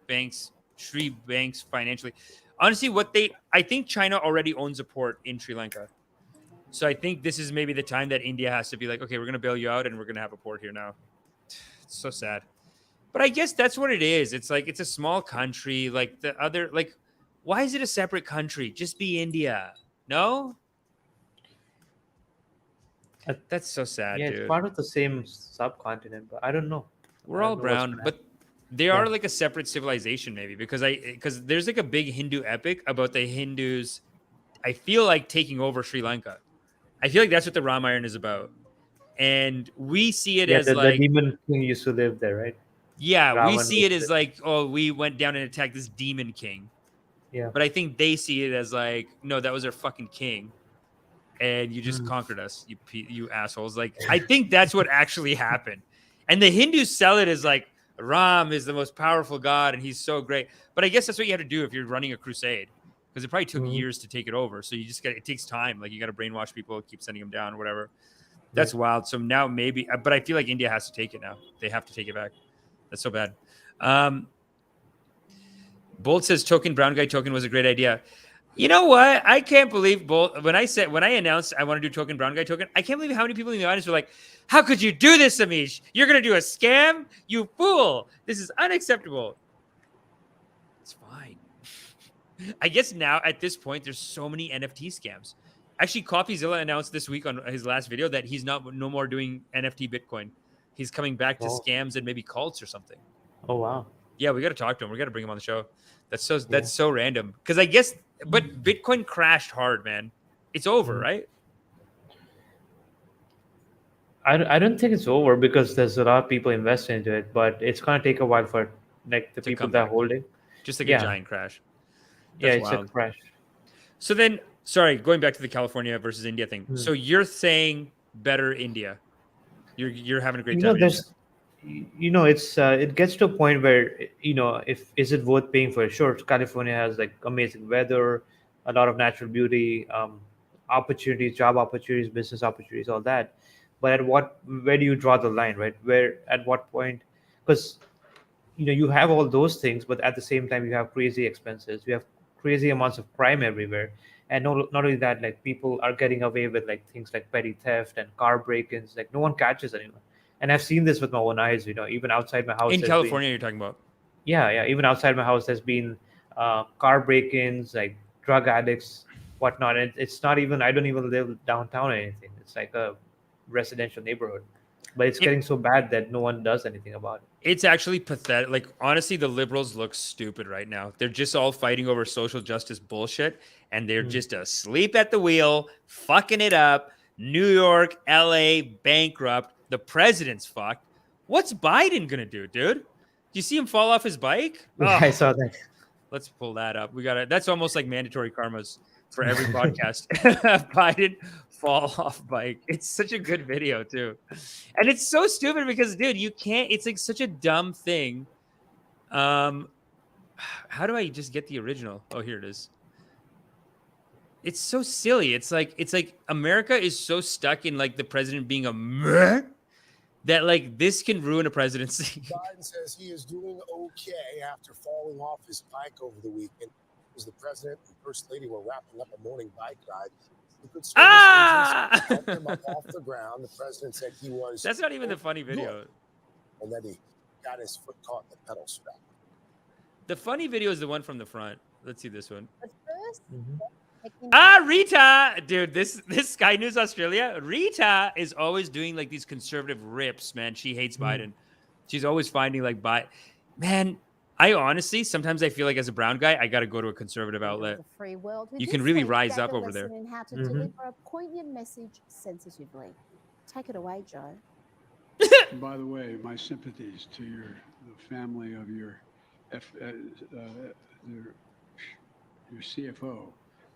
banks financially. Honestly, I think China already owns a port in Sri Lanka. So I think this is maybe the time that India has to be like, okay, we're going to bail you out and we're going to have a port here now. so sad. But I guess that's what it is. It's like it's a small country. Like the other, like, why is it a separate country? Just be India. No, that's so sad, Yeah, dude. it's part of the same subcontinent, but I don't know. We're all brown, but they are like a separate civilization, maybe because there's like a big Hindu epic about the Hindus. I feel like taking over Sri Lanka. I feel like that's what the Ramayana is about, and we see it as the like demon king used to live there, right? Yeah, we Ravan see it was as like, oh, we went down and attacked this demon king. Yeah. But I think they see it as like, no, that was our fucking king, and you just conquered us, you assholes. Like, I think that's what actually happened. And the Hindus sell it as like Ram is the most powerful god and he's so great. But I guess that's what you have to do if you're running a crusade, because it probably took years to take it over. So you just got, it takes time. Like you got to brainwash people, keep sending them down, or whatever. That's wild. So now maybe, but I feel like India has to take it now. They have to take it back. That's so bad. Bolt says brown guy token was a great idea. You know what? I can't believe Bolt, when I announced I want to do token brown guy token, I can't believe how many people in the audience were like, how could you do this, Amish? You're going to do a scam? You fool. This is unacceptable. It's fine. I guess now at this point, there's so many NFT scams. Actually, CopyZilla announced this week on his last video that he's no more doing NFT Bitcoin. He's coming back to scams and maybe cults or something. Oh, wow. Yeah, we got to talk to him. We got to bring him on the show. That's so random. Because I guess, but Bitcoin crashed hard, man. It's over, right? I don't think it's over because there's a lot of people investing into it, but it's going to take a while for like the people that are holding. Just like a giant crash. That's wild. It's a crash. So then, sorry, going back to the California versus India thing. So you're saying better India. You're having a great time. It gets to a point where is it worth paying for it? Sure, California has like amazing weather, a lot of natural beauty, opportunities, job opportunities, business opportunities, all that. But where do you draw the line, right? At what point? Because you have all those things, but at the same time you have crazy expenses, you have crazy amounts of crime everywhere. And not only that, like people are getting away with like things like petty theft and car break-ins. Like no one catches anyone. And I've seen this with my own eyes. Even outside my house. In California, you're talking about? Yeah. Even outside my house, there's been car break-ins, like drug addicts, whatnot. And it's not even. I don't even live downtown or anything. It's like a residential neighborhood. But it's getting so bad that no one does anything about it. It's actually pathetic. Like, honestly, the liberals look stupid right now. They're just all fighting over social justice bullshit, and they're just asleep at the wheel, fucking it up. New York, LA, bankrupt. The president's fucked. What's Biden going to do, dude? Do you see him fall off his bike? Yeah, I saw that. Let's pull that up. That's almost like mandatory karmas for every podcast. Biden fall off bike. It's such a good video too. And it's so stupid because, dude, you can't, it's like such a dumb thing. How do I just get the original? Oh, here it is. It's so silly. It's like America is so stuck in like the president being a meh that like this can ruin a presidency. Biden says he is doing okay after falling off his bike over the weekend. As the president and first lady were wrapping up a morning bike ride, the good service agents helped him up off the ground. The president said he was. That's not even the funny video. Good. And then he got his foot caught in the pedal strap. The funny video is the one from the front. Let's see this one. But first, Rita, dude, this Sky News Australia, Rita is always doing like these conservative rips, man. She hates Biden. She's always finding like man, I honestly, sometimes I feel like as a brown guy, I got to go to a conservative outlet. Free world, you can really rise up over there. In how to deliver a poignant message sensitively. Take it away, Joe. And by the way, my sympathies to the family of your CFO,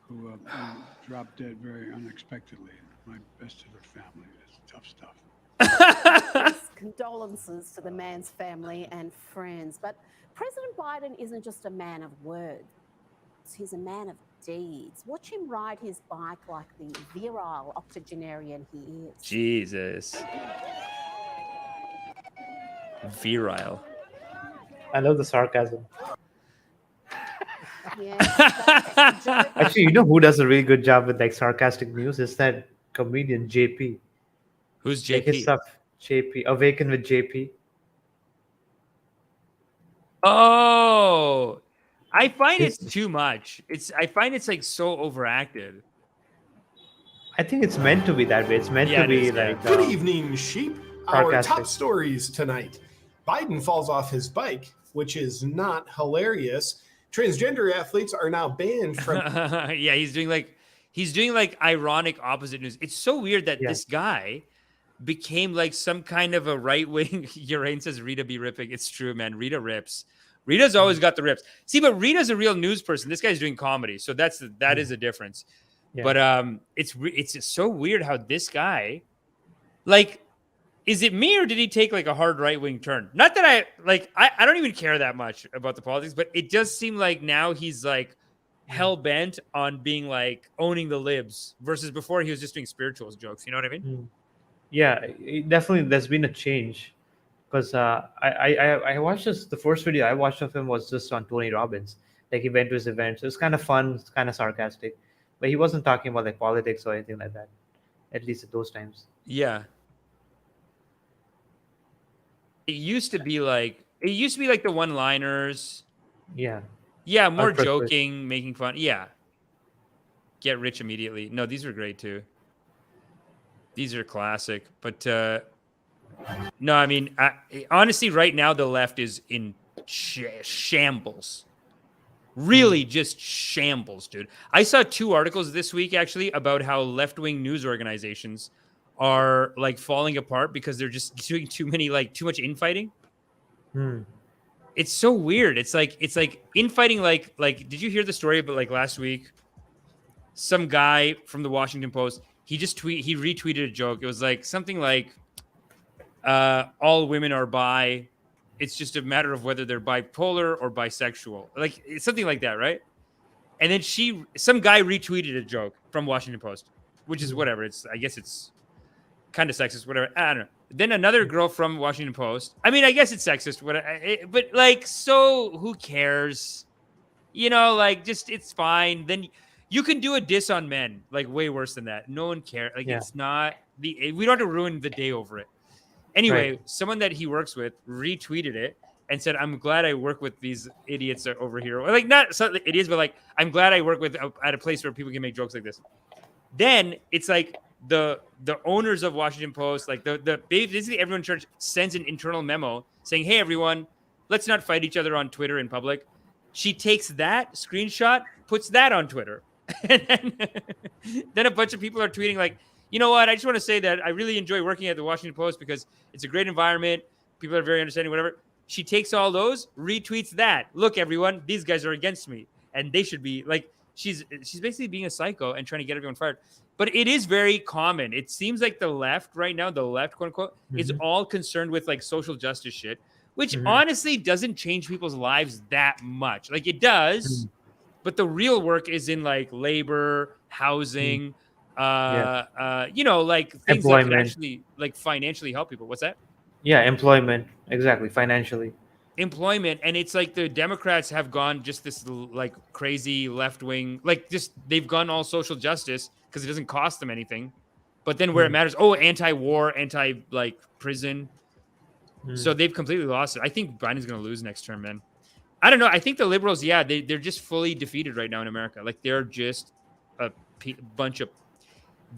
who dropped dead very unexpectedly. My best to their family. It's tough stuff. Condolences to the man's family and friends. But President Biden isn't just a man of words. He's a man of deeds. Watch him ride his bike like the virile octogenarian he is. Jesus. Virile. I love the sarcasm. Yeah, actually, who does a really good job with like sarcastic news? Is that comedian JP. Who's JP? Like his stuff. JP. Awaken with JP. Oh, I find it's It's- too much. I find it's like so overacted. I think it's meant to be that way. It's meant Yeah, to it be is, yeah. like Good evening, sheep. Our top sarcastic. stories tonight. Biden falls off his bike, which is not hilarious. Transgender athletes are now banned from. Yeah, he's doing like ironic opposite news. It's so weird that Yeah. this guy became like some kind of a right wing. Urain says Rita be ripping. It's true, man. Rita rips. Rita's always got the rips. See, but Rita's a real news person. This guy's doing comedy, so that is a difference. Yeah. But it's just so weird how this guy, like, is it me or did he take like a hard right wing turn? Not that I don't even care that much about the politics, but it does seem like now he's like hell bent on being like owning the libs versus before he was just doing spirituals jokes. You know what I mean? Yeah, definitely. There's been a change because I watched this. The first video I watched of him was just on Tony Robbins. Like he went to his events. It was kind of fun. It's kind of sarcastic, but he wasn't talking about like politics or anything like that. At least at those times. Yeah. It used to be like the one-liners. Yeah. Yeah, more Ultra quick. joking, making fun. Yeah. Get rich immediately. No, these are great too. These are classic. But no, I mean, honestly, right now the left is in shambles. Really just shambles, dude. I saw 2 articles this week actually about how left-wing news organizations are like falling apart because they're just doing too much infighting. It's so weird. It's like infighting. Like did you hear the story about like last week? Some guy from the Washington Post, he retweeted a joke. It was like something like all women are bi. It's just a matter of whether they're bipolar or bisexual. Like it's something like that, right? And then some guy retweeted a joke from Washington Post, which is whatever. I guess it's kind of sexist, whatever. I don't know. Then another girl from Washington Post. I mean, I guess it's sexist, but like, so who cares? You know, like, just it's fine. Then you can do a diss on men, like way worse than that. No one cares. Like, it's not we don't have to ruin the day over it. Anyway, someone that he works with retweeted it and said, "I'm glad I work with these idiots over here." Or like not so idiots, but like I'm glad I work with at a place where people can make jokes like this. Then it's like the owners of Washington Post, like the basically everyone in church sends an internal memo saying, "Hey everyone, let's not fight each other on Twitter in public." She takes that screenshot, puts that on Twitter, and then a bunch of people are tweeting like, "You know what? I just want to say that I really enjoy working at the Washington Post because it's a great environment. People are very understanding, whatever." She takes all those, retweets that. Look, everyone, these guys are against me, and they should be like. She's basically being a psycho and trying to get everyone fired. But it is very common. It seems like the left right now, the left, quote unquote, is all concerned with like social justice shit, which honestly doesn't change people's lives that much. Like it does, but the real work is in like labor, housing, you know, like things that can actually like financially help people. What's that? Yeah, employment. Exactly. Financially. Employment. And it's like the Democrats have gone just this like crazy left wing, like just they've gone all social justice because it doesn't cost them anything. But then where it matters, anti-war, like prison. So they've completely lost it. I think Biden's going to lose next term, man. I don't know. I think the liberals, they're just fully defeated right now in America. Like they're just a bunch of,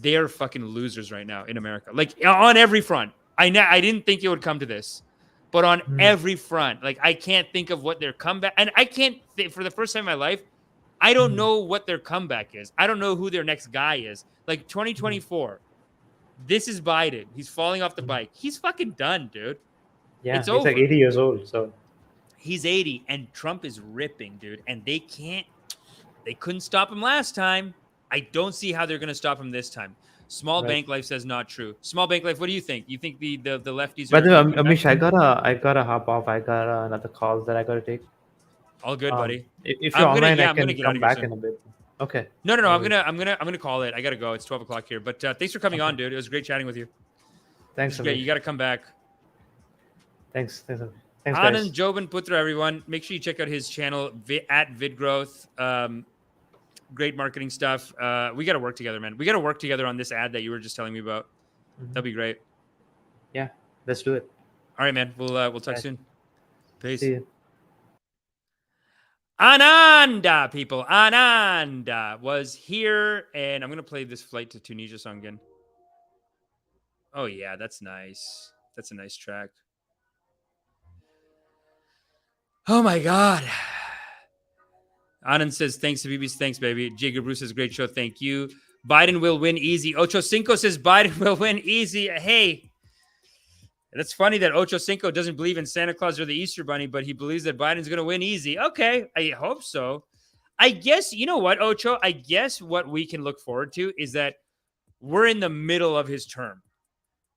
they're fucking losers right now in America. Like on every front. I didn't think it would come to this, but on every front, like I can't think of what their comeback, and I can't for the first time in my life, I don't know what their comeback is. I don't know who their next guy is. Like 2024, this is Biden. He's falling off the bike. He's fucking done, dude. Yeah, it's he's over. like 80 years old. So he's 80, and Trump is ripping, dude. And they couldn't stop him last time. I don't see how they're going to stop him this time. Small Bank Life says not true. Small Bank Life, what do you think? You think the lefties? By the way, Amish, I gotta hop off. I got another call that I gotta take. All good, buddy. If you're online, I can come back in a bit. Okay. No. I'm gonna call it. I gotta go. It's 12 o'clock here. But thanks for coming on, dude. It was great chatting with you. Thanks. Yeah, you gotta come back. Thanks, Anand guys. Joban Putra, everyone. Make sure you check out his channel at VidGrowth. Great marketing stuff. We got to work together, man. We got to work together on this ad that you were just telling me about. That'd be great. Yeah, let's do it. All right, man. We'll talk soon. Peace. See you. Anand, people. Anand was here, and I'm going to play this Flight to Tunisia song again. Oh, yeah, that's nice. That's a nice track. Oh, my God. Anand says, thanks to BB's. Thanks, baby. Jacob Bruce says, great show. Thank you. Biden will win easy. Ocho Cinco says, Biden will win easy. Hey, that's funny that Ocho Cinco doesn't believe in Santa Claus or the Easter Bunny, but he believes that Biden's going to win easy. Okay, I hope so. I guess, you know what, Ocho? I guess what we can look forward to is that we're in the middle of his term.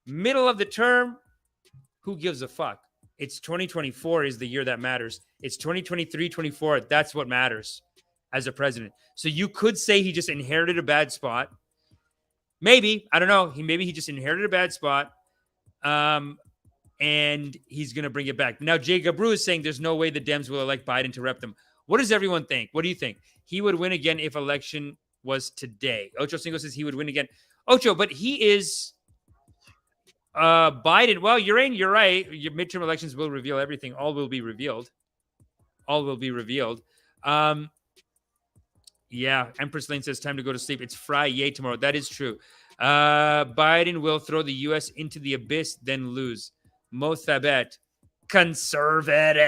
Middle of the term, who gives a fuck? It's 2024 is the year that matters. It's 2023, 24. That's what matters as a president. So you could say he just inherited a bad spot. Maybe. I don't know. Maybe he just inherited a bad spot. And he's going to bring it back. Now, Jay Gabru is saying there's no way the Dems will elect Biden to rep them. What does everyone think? What do you think? He would win again if election was today. Ocho Cinco says he would win again. Ocho, but he is... Biden, well, you're right. Your midterm elections will reveal everything. All will be revealed. Yeah, Empress Lane says time to go to sleep. It's Friday tomorrow. That is true. Biden will throw the U.S. into the abyss, then lose. Mothabet. Conservative.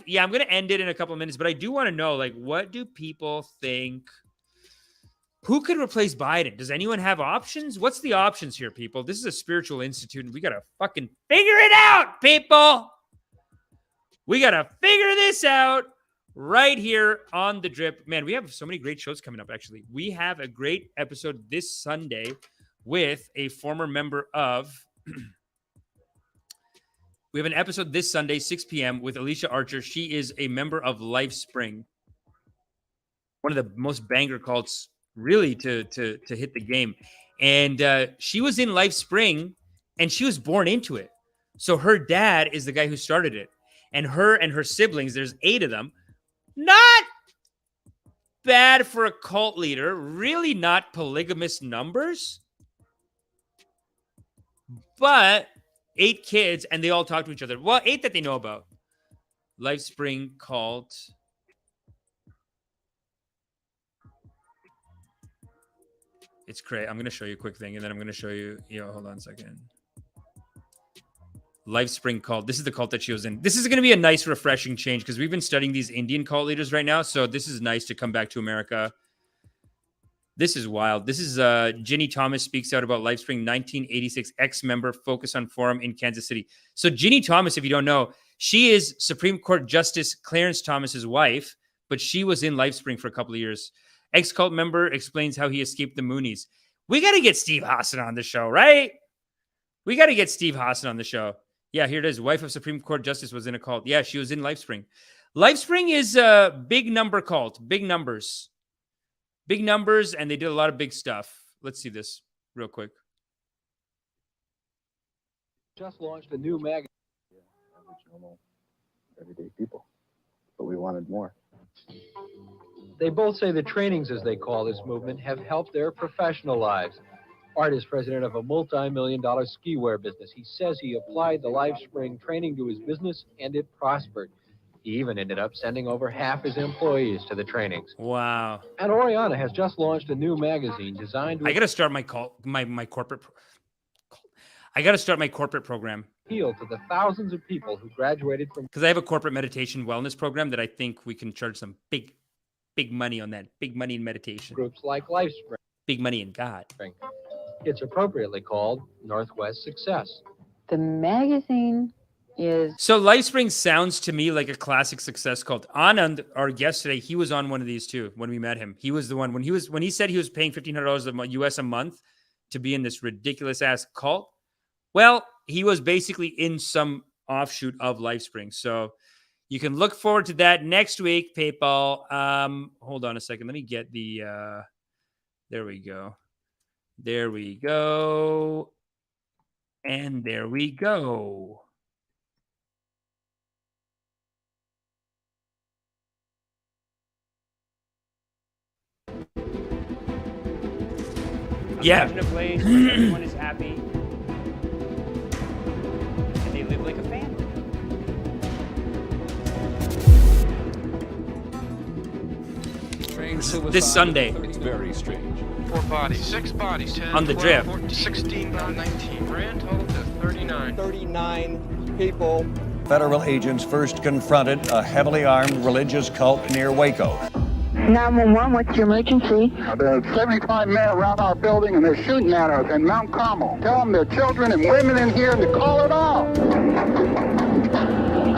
Yeah, I'm going to end it in a couple of minutes, but I do want to know, like, what do people think? Who could replace Biden? Does anyone have options? What's the options here, people? This is a spiritual institute, and we got to fucking figure it out, people. We got to figure this out right here on The Drip. Man, we have so many great shows coming up, actually. We have a great episode this Sunday with a former member of... We have an episode this Sunday, 6 p.m. with Alicia Archer. She is a member of Lifespring. One of the most banger cults really to hit the game. And she was in Lifespring and she was born into it. So her dad is the guy who started it. And her siblings, there's 8 of them. Not bad for a cult leader. Really not polygamous numbers. But 8 kids and they all talk to each other. Well, 8 that they know about. Lifespring cult. It's crazy. I'm going to show you a quick thing, and then I'm going to show you, hold on a second. Lifespring cult. This is the cult that she was in. This is going to be a nice, refreshing change because we've been studying these Indian cult leaders right now. So this is nice to come back to America. This is wild. This is Ginny Thomas speaks out about Lifespring 1986 ex-member focus on forum in Kansas City. So Ginny Thomas, if you don't know, she is Supreme Court Justice Clarence Thomas's wife, but she was in Lifespring for a couple of years. Ex-cult member explains how he escaped the Moonies. We got to get Steve Hassan on the show, right? We got to get Steve Hassan on the show. Yeah, here it is. Wife of Supreme Court Justice was in a cult. Yeah, she was in Lifespring. Lifespring is a big number cult. Big numbers. Big numbers, and they did a lot of big stuff. Let's see this real quick. Just launched a new magazine. Average, normal, everyday people. But we wanted more. They both say the trainings, as they call this movement, have helped their professional lives. Art is president of a multi-million-dollar ski wear business. He says he applied the Lifespring training to his business, and it prospered. He even ended up sending over half his employees to the trainings. Wow. And Oriana has just launched a new magazine designed to... I got to start my corporate... I got to start my corporate program. Appeal to the thousands of people who graduated from... Because I have a corporate meditation wellness program that I think we can charge some big money on that. Big money in meditation. Groups like Lifespring. Big money in God. It's appropriately called Northwest Success. The magazine is... So Lifespring sounds to me like a classic success cult. Anand, our guest today, he was on one of these too when we met him. He was the one when he said he was paying $1,500 US a month to be in this ridiculous ass cult. Well, he was basically in some offshoot of Lifespring. So you can look forward to that next week, people. Hold on a second. Let me get the there we go. There we go. And there we go. Yeah. A place where everyone is happy. And they live like a family. this Sunday. It's very strange. 4 bodies. 6 bodies. 10, On the 12, drip. 14, 16, 19. Grand total to 39. 39 people. Federal agents first confronted a heavily armed religious cult near Waco. 911, what's your emergency? There's 75 men around our building and they're shooting at us in Mount Carmel. Tell them there are children and women in here and to call it off.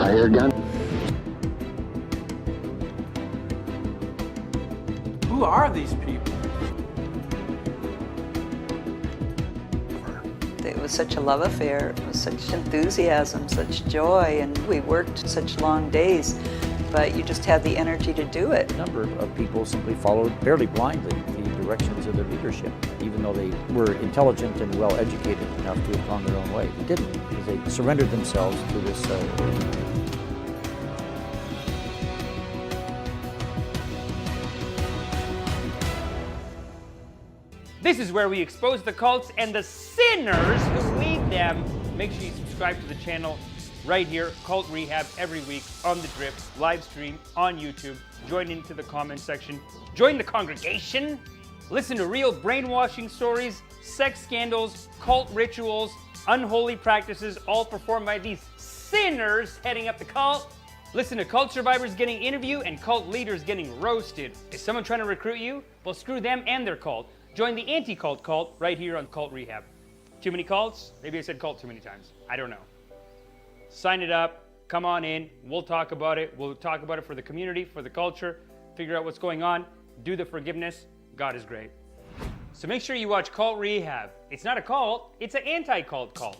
I hear a gun. Who are these people? It was such a love affair. It was such enthusiasm, such joy, and we worked such long days, but you just had the energy to do it. A number of people simply followed fairly blindly the directions of their leadership, even though they were intelligent and well educated enough to have gone their own way. They didn't, because they surrendered themselves to this This is where we expose the cults and the sinners who lead them. Make sure you subscribe to the channel right here, Cult Rehab, every week on the Drip, live stream on YouTube. Join into the comment section. Join the congregation. Listen to real brainwashing stories, sex scandals, cult rituals, unholy practices, all performed by these sinners heading up the cult. Listen to cult survivors getting interviewed and cult leaders getting roasted. Is someone trying to recruit you? Well, screw them and their cult. Join the anti-cult cult right here on Cult Rehab. Too many cults? Maybe I said cult too many times. I don't know. Sign it up. Come on in. We'll talk about it. We'll talk about it for the community, for the culture, figure out what's going on, do the forgiveness. God is great. So make sure you watch Cult Rehab. It's not a cult, it's an anti-cult cult.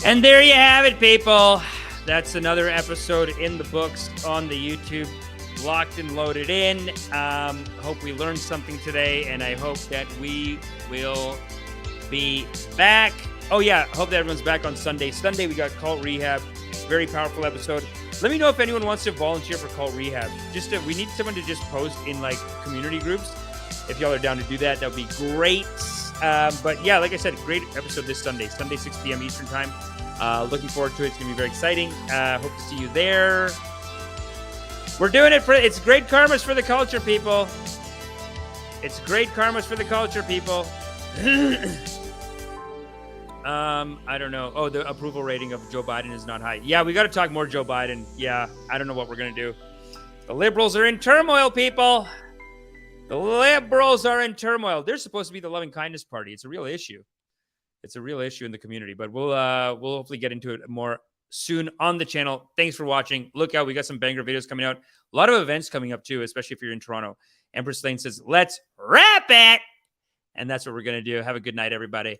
And there you have it, people. That's another episode in the books on the YouTube. Locked and loaded in. Hope we learned something today, and I hope that we will be back. Oh yeah, hope that everyone's back on Sunday. Sunday we got Cult Rehab. Very powerful episode. Let me know if anyone wants to volunteer for Cult Rehab. We need someone to just post in like community groups. If y'all are down to do that, that would be great. But yeah, like I said, great episode this Sunday, 6 p.m. Eastern time. Looking forward to it. It's gonna be very exciting. Hope to see you there. We're doing it it's great karmas for the culture, people. It's great karmas for the culture, people. I don't know. Oh, the approval rating of Joe Biden is not high. Yeah, we got to talk more Joe Biden. Yeah, I don't know what we're going to do. The liberals are in turmoil, people. The liberals are in turmoil. They're supposed to be the loving kindness party. It's a real issue. It's a real issue in the community, but we'll hopefully get into it more soon on the channel. Thanks for watching. Look out, we got some banger videos coming out. A lot of events coming up too, especially if you're in Toronto. Empress Lane says, let's wrap it. And that's what we're going to do. Have a good night, everybody.